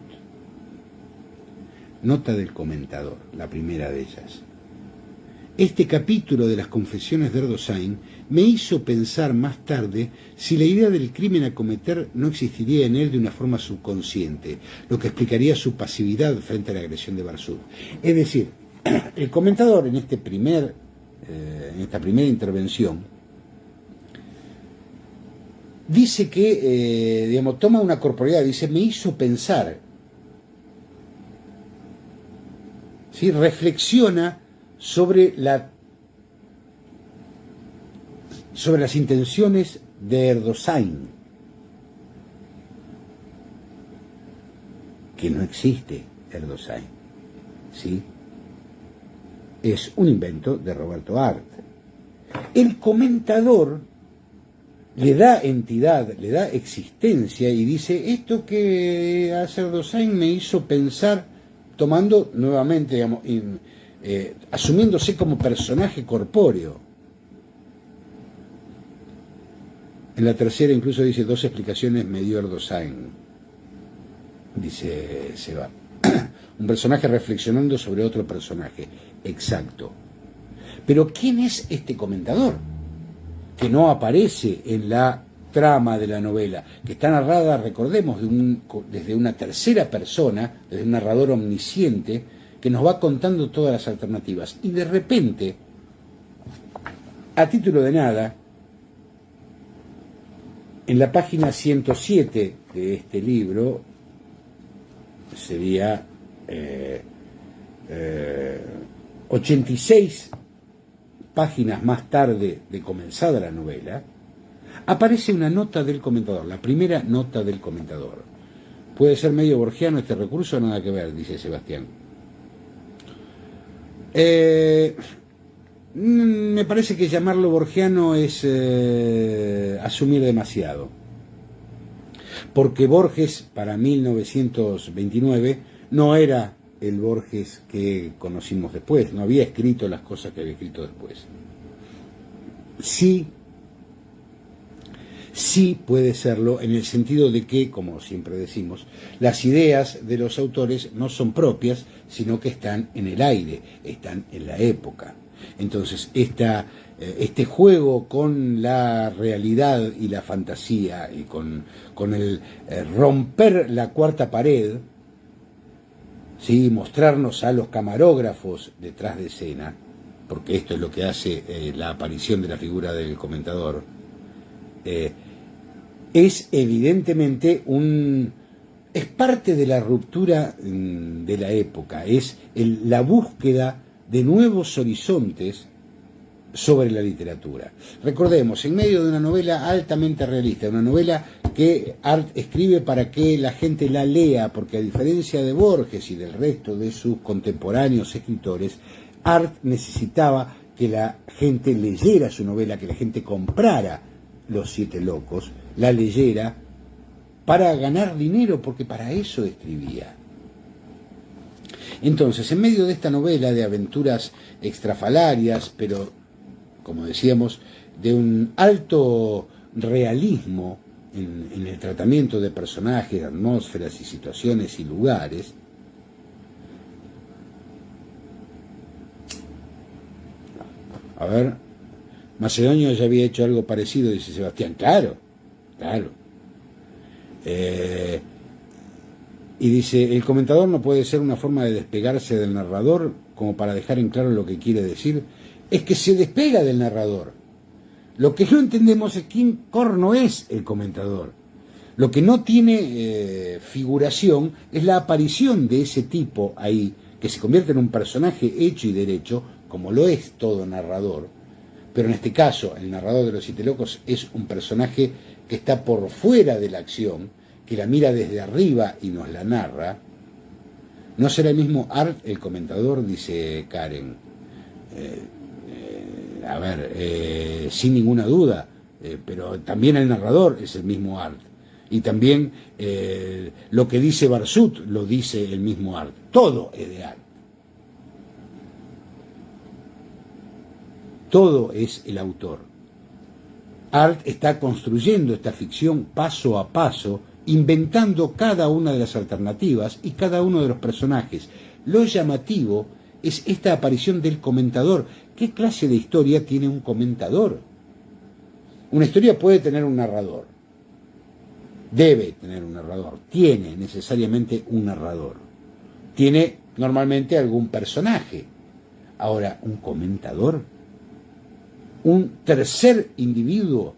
Speaker 1: Nota del comentador, la primera de ellas. Este capítulo de las confesiones de Erdosain me hizo pensar más tarde si la idea del crimen a cometer no existiría en él de una forma subconsciente, lo que explicaría su pasividad frente a la agresión de Barsut. Es decir, el comentador en esta primera intervención dice que, toma una corporeidad, dice, me hizo pensar, ¿sí? Reflexiona sobre las intenciones de Erdosain, que no existe Erdosain, ¿sí? Es un invento de Roberto Arlt. El comentador le da entidad, le da existencia y dice, esto que hace Erdosain me hizo pensar, tomando nuevamente, asumiéndose como personaje corpóreo. En la tercera incluso dice, 2 explicaciones me dio Erdosain, dice Seba. Un personaje reflexionando sobre otro personaje. Exacto. Pero ¿quién es este comentador? Que no aparece en la trama de la novela, que está narrada, recordemos, desde una tercera persona, desde un narrador omnisciente, que nos va contando todas las alternativas. Y de repente, a título de nada, en la página 107 de este libro, sería 86 páginas más tarde de comenzada la novela, aparece una nota del comentador, la primera nota del comentador. Puede ser medio borgiano este recurso, nada que ver, dice Sebastián. Me parece que llamarlo borgiano es asumir demasiado, porque Borges para 1929 no era el Borges que conocimos después, no había escrito las cosas que había escrito después. Sí puede serlo en el sentido de que, como siempre decimos, las ideas de los autores no son propias, sino que están en el aire, están en la época. Entonces, este juego con la realidad y la fantasía y con el romper la cuarta pared, ¿sí? Mostrarnos a los camarógrafos detrás de escena, porque esto es lo que hace la aparición de la figura del comentador, es evidentemente es parte de la ruptura de la época, es la búsqueda de nuevos horizontes sobre la literatura. Recordemos, en medio de una novela altamente realista, una novela que Arlt escribe para que la gente la lea, porque a diferencia de Borges y del resto de sus contemporáneos escritores, Arlt necesitaba que la gente leyera su novela, que la gente comprara Los Siete Locos, la leyera para ganar dinero, porque para eso escribía. Entonces, en medio de esta novela de aventuras extrafalarias, pero, como decíamos, de un alto realismo en el tratamiento de personajes, atmósferas y situaciones y lugares, a ver, Macedonio ya había hecho algo parecido, dice Sebastián. Claro. Y dice, el comentador no puede ser una forma de despegarse del narrador como para dejar en claro lo que quiere decir. Es que se despega del narrador. Lo que no entendemos es quién corno es el comentador. Lo que no tiene figuración es la aparición de ese tipo ahí, que se convierte en un personaje hecho y derecho, como lo es todo narrador. Pero en este caso, el narrador de Los Siete Locos es un personaje que está por fuera de la acción, que la mira desde arriba y nos la narra. ¿No será el mismo Arlt el comentador?, dice Karen. Sin ninguna duda, pero también el narrador es el mismo Arlt. Y también lo que dice Barsut lo dice el mismo Arlt. Todo es de Arlt. todo es el autor. Art está construyendo esta ficción paso a paso, inventando cada una de las alternativas y cada uno de los personajes. Lo llamativo es esta aparición del comentador. ¿Qué clase de historia tiene un comentador? Una historia puede tener un narrador, debe tener un narrador, tiene necesariamente un narrador, tiene normalmente algún personaje. Ahora, un comentador, un tercer individuo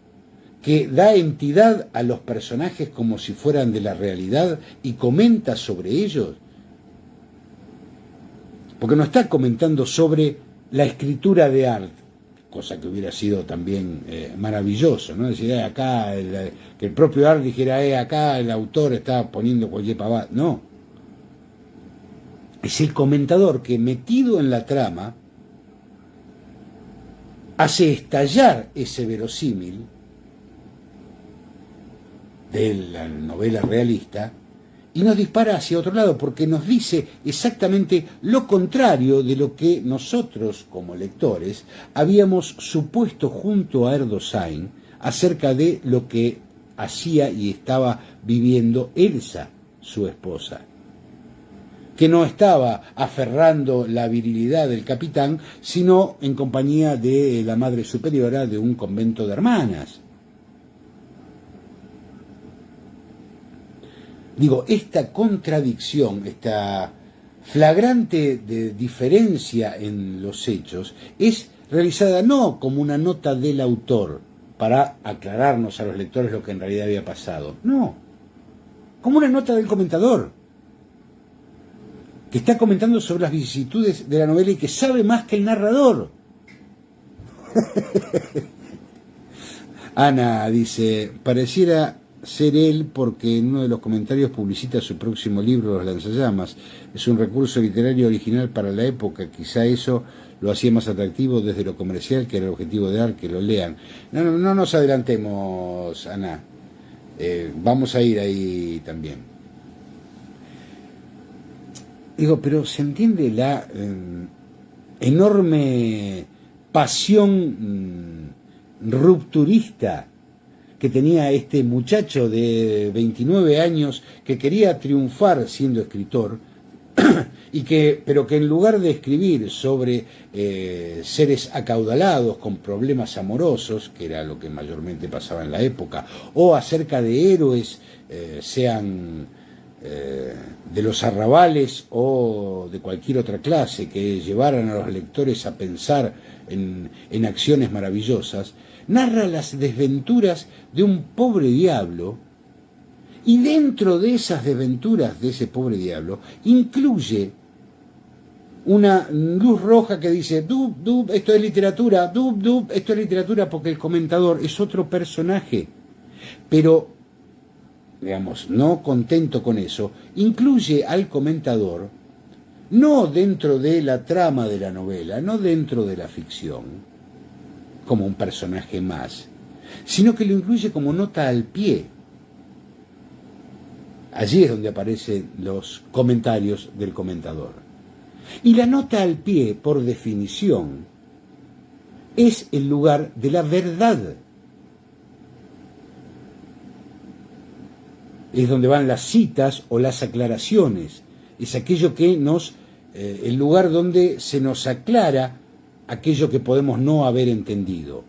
Speaker 1: que da entidad a los personajes como si fueran de la realidad y comenta sobre ellos, porque no está comentando sobre la escritura de Art, cosa que hubiera sido también maravilloso, ¿no? Decir, acá, que el propio Art dijera, acá el autor está poniendo cualquier pavada. No. Es el comentador que, metido en la trama, hace estallar ese verosímil de la novela realista y nos dispara hacia otro lado, porque nos dice exactamente lo contrario de lo que nosotros, como lectores, habíamos supuesto junto a Erdosain acerca de lo que hacía y estaba viviendo Elsa, su esposa, que no estaba aferrando la virilidad del capitán, sino en compañía de la madre superiora de un convento de hermanas. Digo, esta contradicción, esta flagrante diferencia en los hechos, es realizada no como una nota del autor para aclararnos a los lectores lo que en realidad había pasado, no, como una nota del comentador, que está comentando sobre las vicisitudes de la novela y que sabe más que el narrador. Ana dice, pareciera ser él porque en uno de los comentarios publicita su próximo libro, Los lanzallamas. Es un recurso literario original para la época, quizá eso lo hacía más atractivo desde lo comercial, que era el objetivo de Art, que lo lean. No nos adelantemos, Ana. Vamos a ir ahí también. Digo, pero se entiende la enorme pasión rupturista que tenía este muchacho de 29 años que quería triunfar siendo escritor, pero que en lugar de escribir sobre seres acaudalados con problemas amorosos, que era lo que mayormente pasaba en la época, o acerca de héroes, sean de los arrabales o de cualquier otra clase, que llevaran a los lectores a pensar en acciones maravillosas, narra las desventuras de un pobre diablo, y dentro de esas desventuras de ese pobre diablo incluye una luz roja que dice dub, esto es literatura, dub, esto es literatura, porque el comentador es otro personaje, pero digamos, no contento con eso, incluye al comentador no dentro de la trama de la novela, no dentro de la ficción como un personaje más, sino que lo incluye como nota al pie. Allí es donde aparecen los comentarios del comentador. Y la nota al pie, por definición, es el lugar de la verdad. Es donde van las citas o las aclaraciones. Es aquello que el lugar donde se nos aclara aquello que podemos no haber entendido,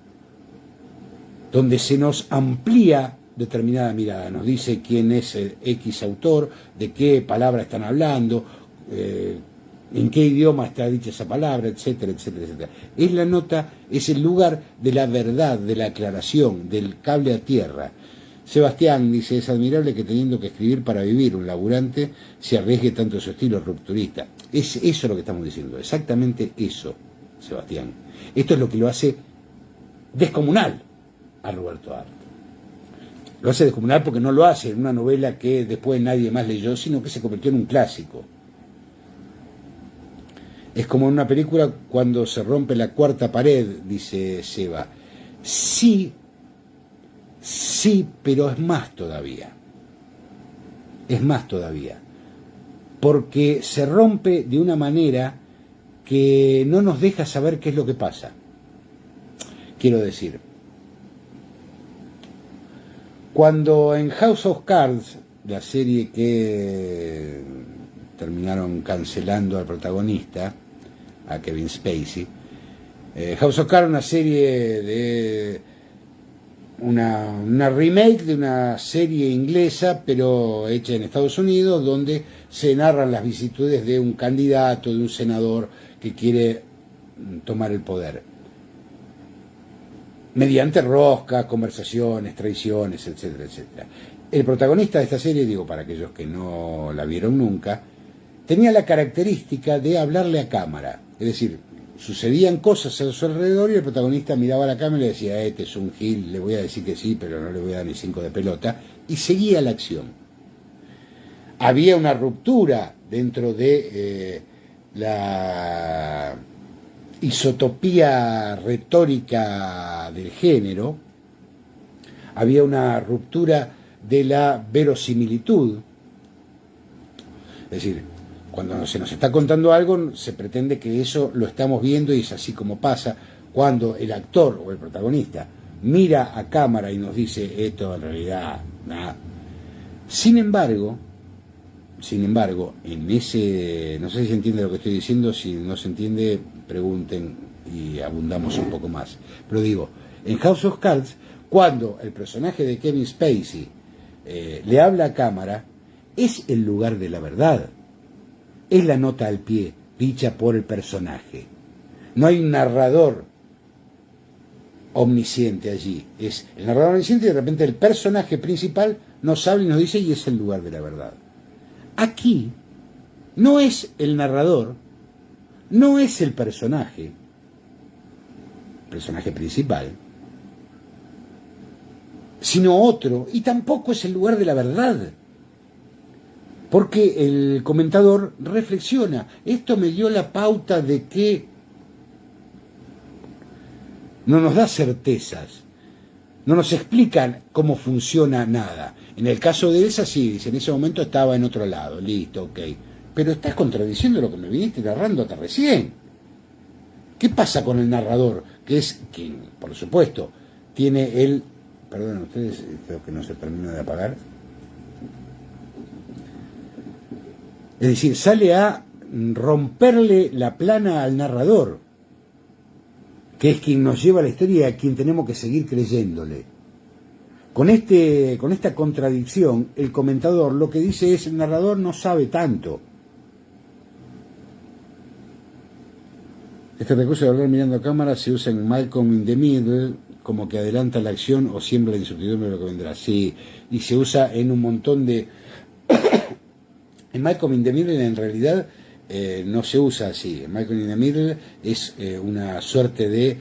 Speaker 1: donde se nos amplía determinada mirada, nos dice quién es el X autor, de qué palabra están hablando, en qué idioma está dicha esa palabra, etcétera, etcétera, etcétera. Es la nota, es el lugar de la verdad, de la aclaración, del cable a tierra. Sebastián dice, es admirable que teniendo que escribir para vivir un laburante se arriesgue tanto su estilo rupturista. Es eso lo que estamos diciendo, exactamente eso, Sebastián. Esto es lo que lo hace descomunal a Roberto Art. Lo hace descomunal porque no lo hace en una novela que después nadie más leyó, sino que se convirtió en un clásico. Es como en una película cuando se rompe la cuarta pared, dice Seba. Sí, pero es más todavía. Es más todavía. Porque se rompe de una manera que no nos deja saber qué es lo que pasa. Quiero decir, cuando en House of Cards, la serie que terminaron cancelando al protagonista, a Kevin Spacey, House of Cards, una serie de una remake de una serie inglesa, pero hecha en Estados Unidos, donde se narran las vicisitudes de un candidato, de un senador que quiere tomar el poder, mediante roscas, conversaciones, traiciones, etcétera, etcétera. El protagonista de esta serie, digo para aquellos que no la vieron nunca, tenía la característica de hablarle a cámara, es decir, sucedían cosas a su alrededor y el protagonista miraba a la cámara y le decía, este es un gil, le voy a decir que sí, pero no le voy a dar ni 5 de pelota, y seguía la acción. Había una ruptura dentro de la isotopía retórica del género, había una ruptura de la verosimilitud, es decir, cuando se nos está contando algo, se pretende que eso lo estamos viendo y es así como pasa. Cuando el actor o el protagonista mira a cámara y nos dice esto en realidad, nada. Sin embargo, en ese, no sé si se entiende lo que estoy diciendo, si no se entiende, pregunten y abundamos un poco más. Pero digo, en House of Cards, cuando el personaje de Kevin Spacey le habla a cámara, es el lugar de la verdad. Es la nota al pie, dicha por el personaje. No hay un narrador omnisciente allí. Es el narrador omnisciente y de repente el personaje principal nos habla y nos dice y es el lugar de la verdad. Aquí no es el narrador, no es el personaje principal, sino otro, y tampoco es el lugar de la verdad. Porque el comentador reflexiona, esto me dio la pauta de que no nos da certezas, no nos explican cómo funciona nada. En el caso de esa, sí, dice, en ese momento estaba en otro lado, listo, ok. Pero estás contradiciendo lo que me viniste narrando hasta recién. ¿Qué pasa con el narrador? Que es quien, por supuesto, tiene el... Perdón, ustedes, creo que no se termina de apagar. Es decir, sale a romperle la plana al narrador, que es quien nos lleva a la historia y a quien tenemos que seguir creyéndole. Con esta contradicción, el comentador lo que dice es, el narrador no sabe tanto. Este recurso de hablar mirando a cámara se usa en Malcolm in the Middle, como que adelanta la acción o siembra la incertidumbre de lo que vendrá. Sí, y se usa en un montón de... En Malcolm in the Middle en realidad no se usa así. En Malcolm in the Middle es una suerte de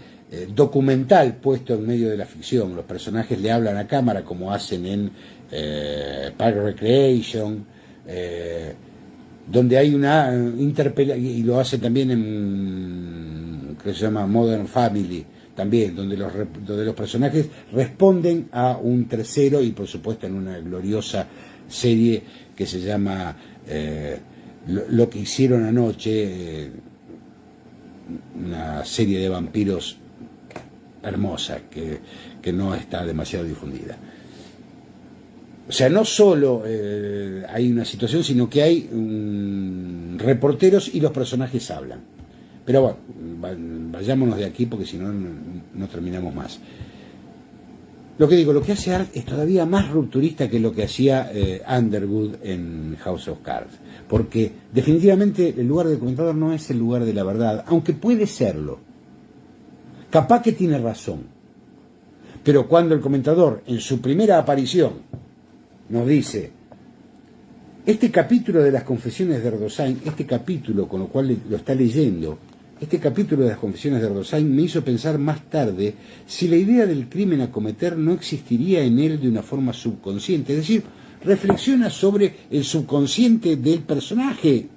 Speaker 1: documental puesto en medio de la ficción. Los personajes le hablan a cámara como hacen en Park Recreation, donde hay una interpelación, y lo hacen también en, que se llama Modern Family, también, donde los personajes responden a un tercero y por supuesto en una gloriosa serie que se llama lo que hicieron anoche, una serie de vampiros hermosa que no está demasiado difundida. O sea, no solo hay una situación, sino que hay reporteros y los personajes hablan. Pero bueno, vayámonos de aquí porque si no, no terminamos más. Lo que digo, lo que hace Art es todavía más rupturista que lo que hacía Underwood en House of Cards. Porque definitivamente el lugar del comentador no es el lugar de la verdad, aunque puede serlo. Capaz que tiene razón. Pero cuando el comentador, en su primera aparición, nos dice, este capítulo de las confesiones de Erdosain, este capítulo con lo cual lo está leyendo, este capítulo de las confesiones de Erdosain me hizo pensar más tarde si la idea del crimen a cometer no existiría en él de una forma subconsciente. Es decir, reflexiona sobre el subconsciente del personaje.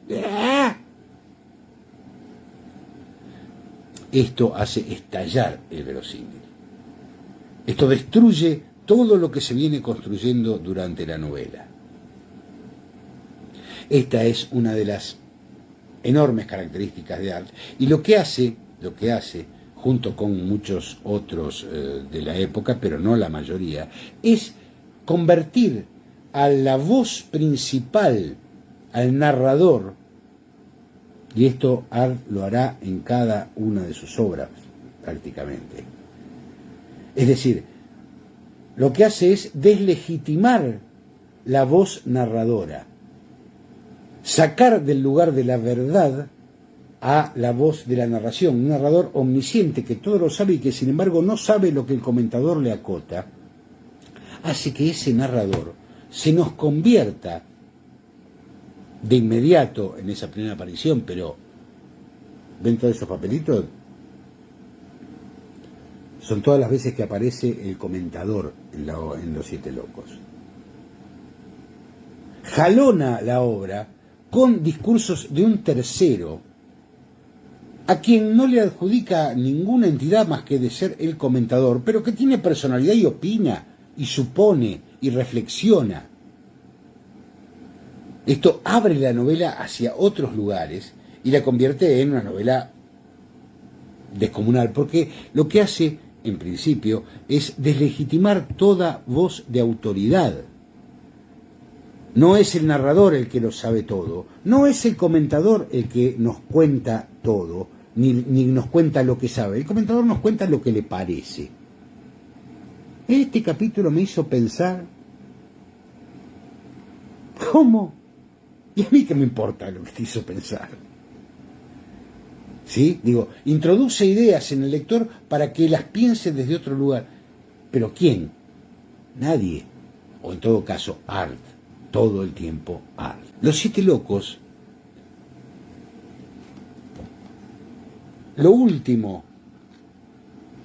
Speaker 1: Esto hace estallar el verosímil. Esto destruye todo lo que se viene construyendo durante la novela. Esta es una de las enormes características de Art. Y lo que hace, junto con muchos otros de la época, pero no la mayoría, es convertir a la voz principal, al narrador, y esto Arlt lo hará en cada una de sus obras, prácticamente. Es decir, lo que hace es deslegitimar la voz narradora, sacar del lugar de la verdad a la voz de la narración, un narrador omnisciente que todo lo sabe y que sin embargo no sabe lo que el comentador le acota, hace que ese narrador se nos convierta de inmediato en esa primera aparición, pero dentro de esos papelitos son todas las veces que aparece el comentador en Los Siete Locos. Jalona la obra con discursos de un tercero, a quien no le adjudica ninguna entidad más que de ser el comentador, pero que tiene personalidad y opina, y supone, y reflexiona. Esto abre la novela hacia otros lugares y la convierte en una novela descomunal, porque lo que hace, en principio, es deslegitimar toda voz de autoridad. No es el narrador el que lo sabe todo, no es el comentador el que nos cuenta todo, ni nos cuenta lo que sabe. El comentador nos cuenta lo que le parece. Este capítulo me hizo pensar, ¿cómo? ¿Y a mí qué me importa lo que te hizo pensar? ¿Sí? Digo, introduce ideas en el lector para que las piense desde otro lugar. ¿Pero quién? Nadie. O en todo caso, Arlt. Todo el tiempo Arlt. Los Siete Locos, lo último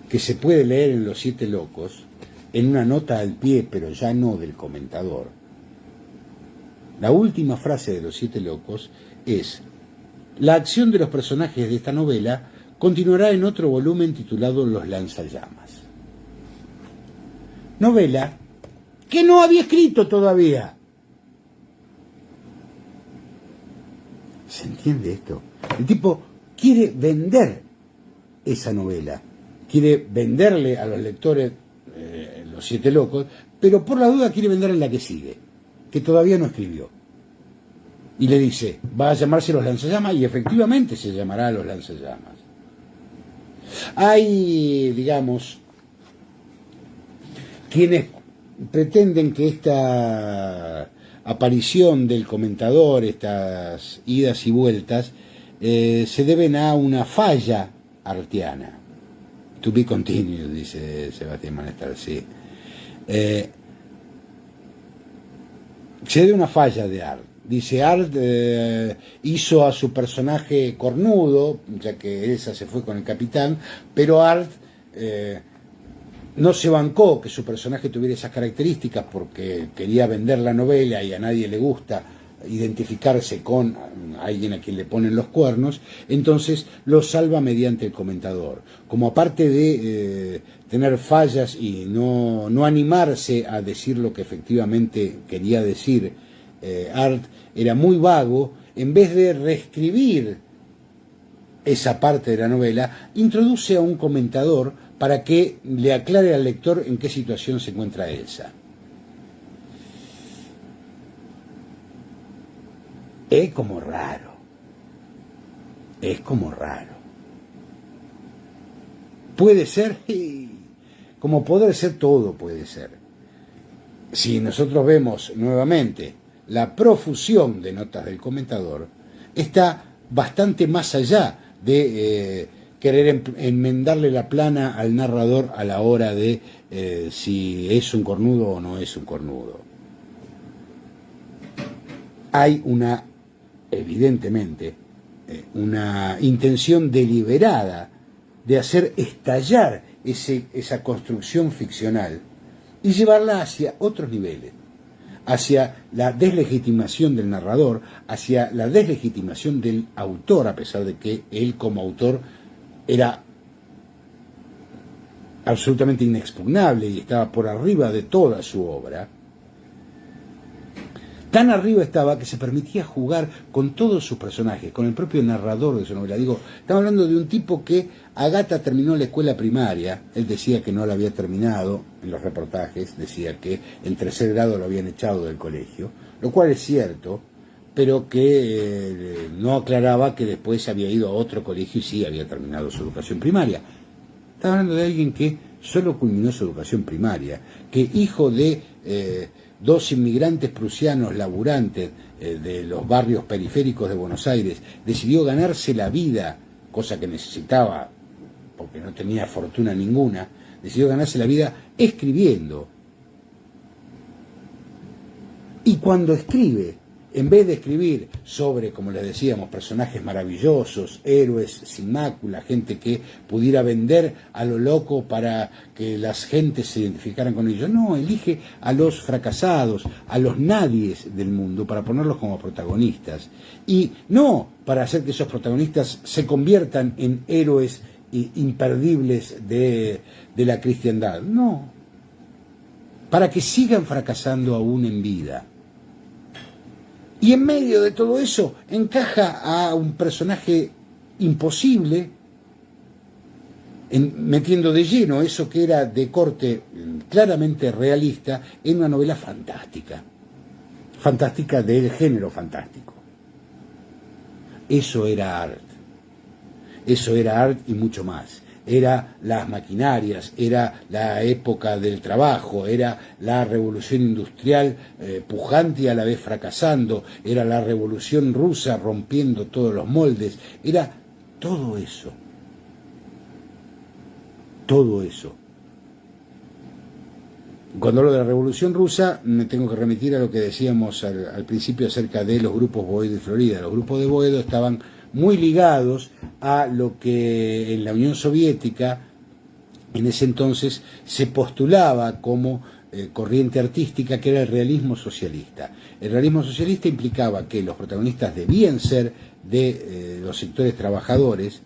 Speaker 1: que se puede leer en Los Siete Locos, en una nota al pie, pero ya no del comentador, la última frase de Los Siete Locos es: la acción de los personajes de esta novela continuará en otro volumen titulado Los Lanzallamas. Novela que no había escrito todavía. ¿Se entiende esto? El tipo quiere vender esa novela, quiere venderle a los lectores Los Siete Locos, pero por la duda quiere venderle la que sigue, que todavía no escribió. Y le dice, va a llamarse Los Lanzallamas, y efectivamente se llamará Los Lanzallamas. Hay, digamos, quienes pretenden que esta aparición del comentador, estas idas y vueltas, se deben a una falla artiana. To be continued, dice Sebastián Manestar, sí. Se debe a una falla de Arlt. Dice, Arlt hizo a su personaje cornudo, ya que Elsa se fue con el capitán, pero Arlt no se bancó que su personaje tuviera esas características porque quería vender la novela y a nadie le gusta identificarse con alguien a quien le ponen los cuernos, entonces lo salva mediante el comentador. Como aparte de tener fallas y no animarse a decir lo que efectivamente quería decir, Arlt era muy vago, en vez de reescribir esa parte de la novela, introduce a un comentador para que le aclare al lector en qué situación se encuentra Elsa. Es como raro. Puede ser, como poder ser todo puede ser. Si nosotros vemos nuevamente la profusión de notas del comentador, está bastante más allá de querer enmendarle la plana al narrador a la hora de si es un cornudo o no es un cornudo. Hay evidentemente, una intención deliberada de hacer estallar esa construcción ficcional y llevarla hacia otros niveles, hacia la deslegitimación del narrador, hacia la deslegitimación del autor, a pesar de que él como autor era absolutamente inexpugnable y estaba por arriba de toda su obra, tan arriba estaba que se permitía jugar con todos sus personajes, con el propio narrador de su novela. Digo, estamos hablando de un tipo que Agata terminó la escuela primaria, él decía que no la había terminado, en los reportajes decía que en tercer grado lo habían echado del colegio, lo cual es cierto, pero que no aclaraba que después había ido a otro colegio y sí había terminado su educación primaria. Estamos hablando de alguien que solo culminó su educación primaria, que hijo de dos inmigrantes prusianos laburantes de los barrios periféricos de Buenos Aires, decidió ganarse la vida, cosa que necesitaba porque no tenía fortuna ninguna, decidió ganarse la vida escribiendo. Y cuando escribe, en vez de escribir sobre, como les decíamos, personajes maravillosos, héroes sin mácula, gente que pudiera vender a lo loco para que las gentes se identificaran con ellos, no, elige a los fracasados, a los nadies del mundo para ponerlos como protagonistas. Y no para hacer que esos protagonistas se conviertan en héroes imperdibles de la cristiandad, no, para que sigan fracasando aún en vida. Y en medio de todo eso encaja a un personaje imposible, metiendo de lleno eso que era de corte claramente realista en una novela fantástica, fantástica del género fantástico. Eso era Art. Eso era Art y mucho más. Era las maquinarias, era la época del trabajo, era la revolución industrial pujante y a la vez fracasando, era la revolución rusa rompiendo todos los moldes, era todo eso. Todo eso. Cuando hablo de la revolución rusa, me tengo que remitir a lo que decíamos al principio acerca de los grupos Boedo y Florida. Los grupos de Boedo estaban muy ligados a lo que en la Unión Soviética en ese entonces se postulaba como corriente artística, que era el realismo socialista. El realismo socialista implicaba que los protagonistas debían ser de los sectores trabajadores,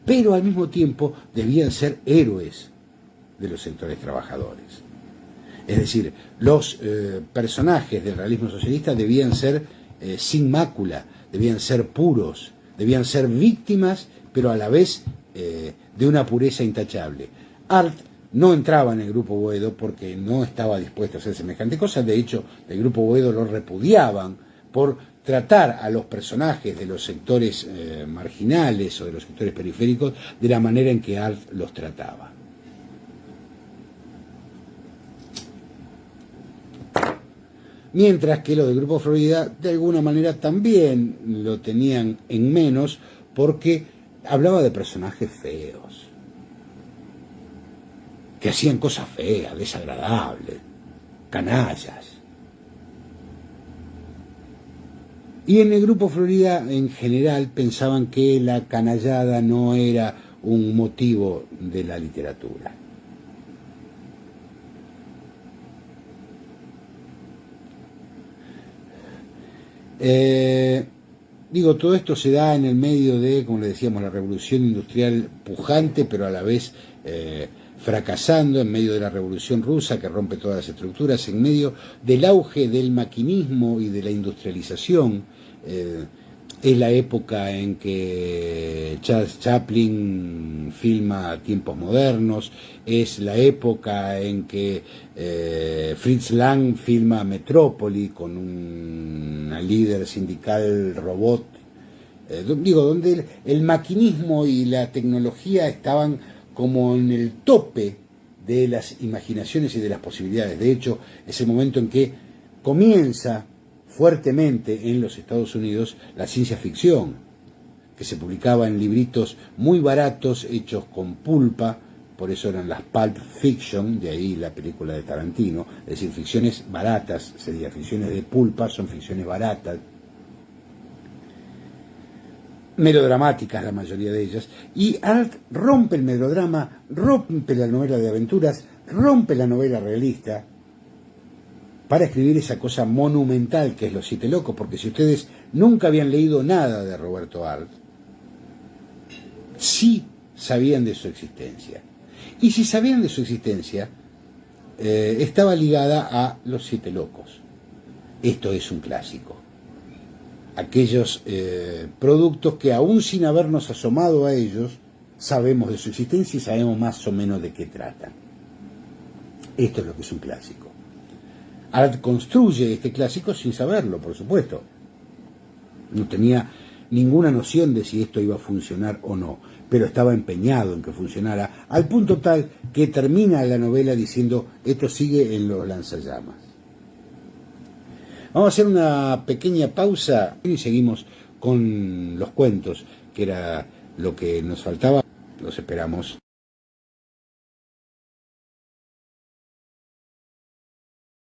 Speaker 1: pero al mismo tiempo debían ser héroes de los sectores trabajadores. Es decir, los personajes del realismo socialista debían ser sin mácula, debían ser puros, debían ser víctimas, pero a la vez de una pureza intachable. Art no entraba en el grupo Boedo porque no estaba dispuesto a hacer semejante cosa. De hecho, el grupo Boedo lo repudiaban por tratar a los personajes de los sectores marginales o de los sectores periféricos de la manera en que Art los trataba. Mientras que los del Grupo Florida de alguna manera también lo tenían en menos porque hablaba de personajes feos, que hacían cosas feas, desagradables, canallas. Y en el Grupo Florida en general pensaban que la canallada no era un motivo de la literatura. Todo esto se da en el medio de, como le decíamos, la revolución industrial pujante, pero a la vez fracasando, en medio de la revolución rusa que rompe todas las estructuras, en medio del auge del maquinismo y de la industrialización. Es la época en que Charles Chaplin filma Tiempos Modernos, es la época en que Fritz Lang filma Metrópoli con una líder sindical robot, donde el maquinismo y la tecnología estaban como en el tope de las imaginaciones y de las posibilidades. De hecho, es el momento en que comienza fuertemente en los Estados Unidos la ciencia ficción, que se publicaba en libritos muy baratos hechos con pulpa, por eso eran las pulp fiction, de ahí la película de Tarantino, es decir, ficciones baratas, sería ficciones de pulpa, son ficciones baratas, melodramáticas la mayoría de ellas, y Art rompe el melodrama, rompe la novela de aventuras, rompe la novela realista, para escribir esa cosa monumental que es Los Siete Locos, porque si ustedes nunca habían leído nada de Roberto Art, sí sabían de su existencia. Y si sabían de su existencia, estaba ligada a Los Siete Locos. esto es un clásico. Aquellos productos que aún sin habernos asomado a ellos, sabemos de su existencia y sabemos más o menos de qué tratan. Esto es lo que es un clásico. Art construye este clásico sin saberlo, por supuesto. No tenía ninguna noción de si esto iba a funcionar o no, pero estaba empeñado en que funcionara, al punto tal que termina la novela diciendo: esto sigue en los lanzallamas. Vamos a hacer una pequeña pausa y seguimos con los cuentos, que era lo que nos faltaba. Los esperamos.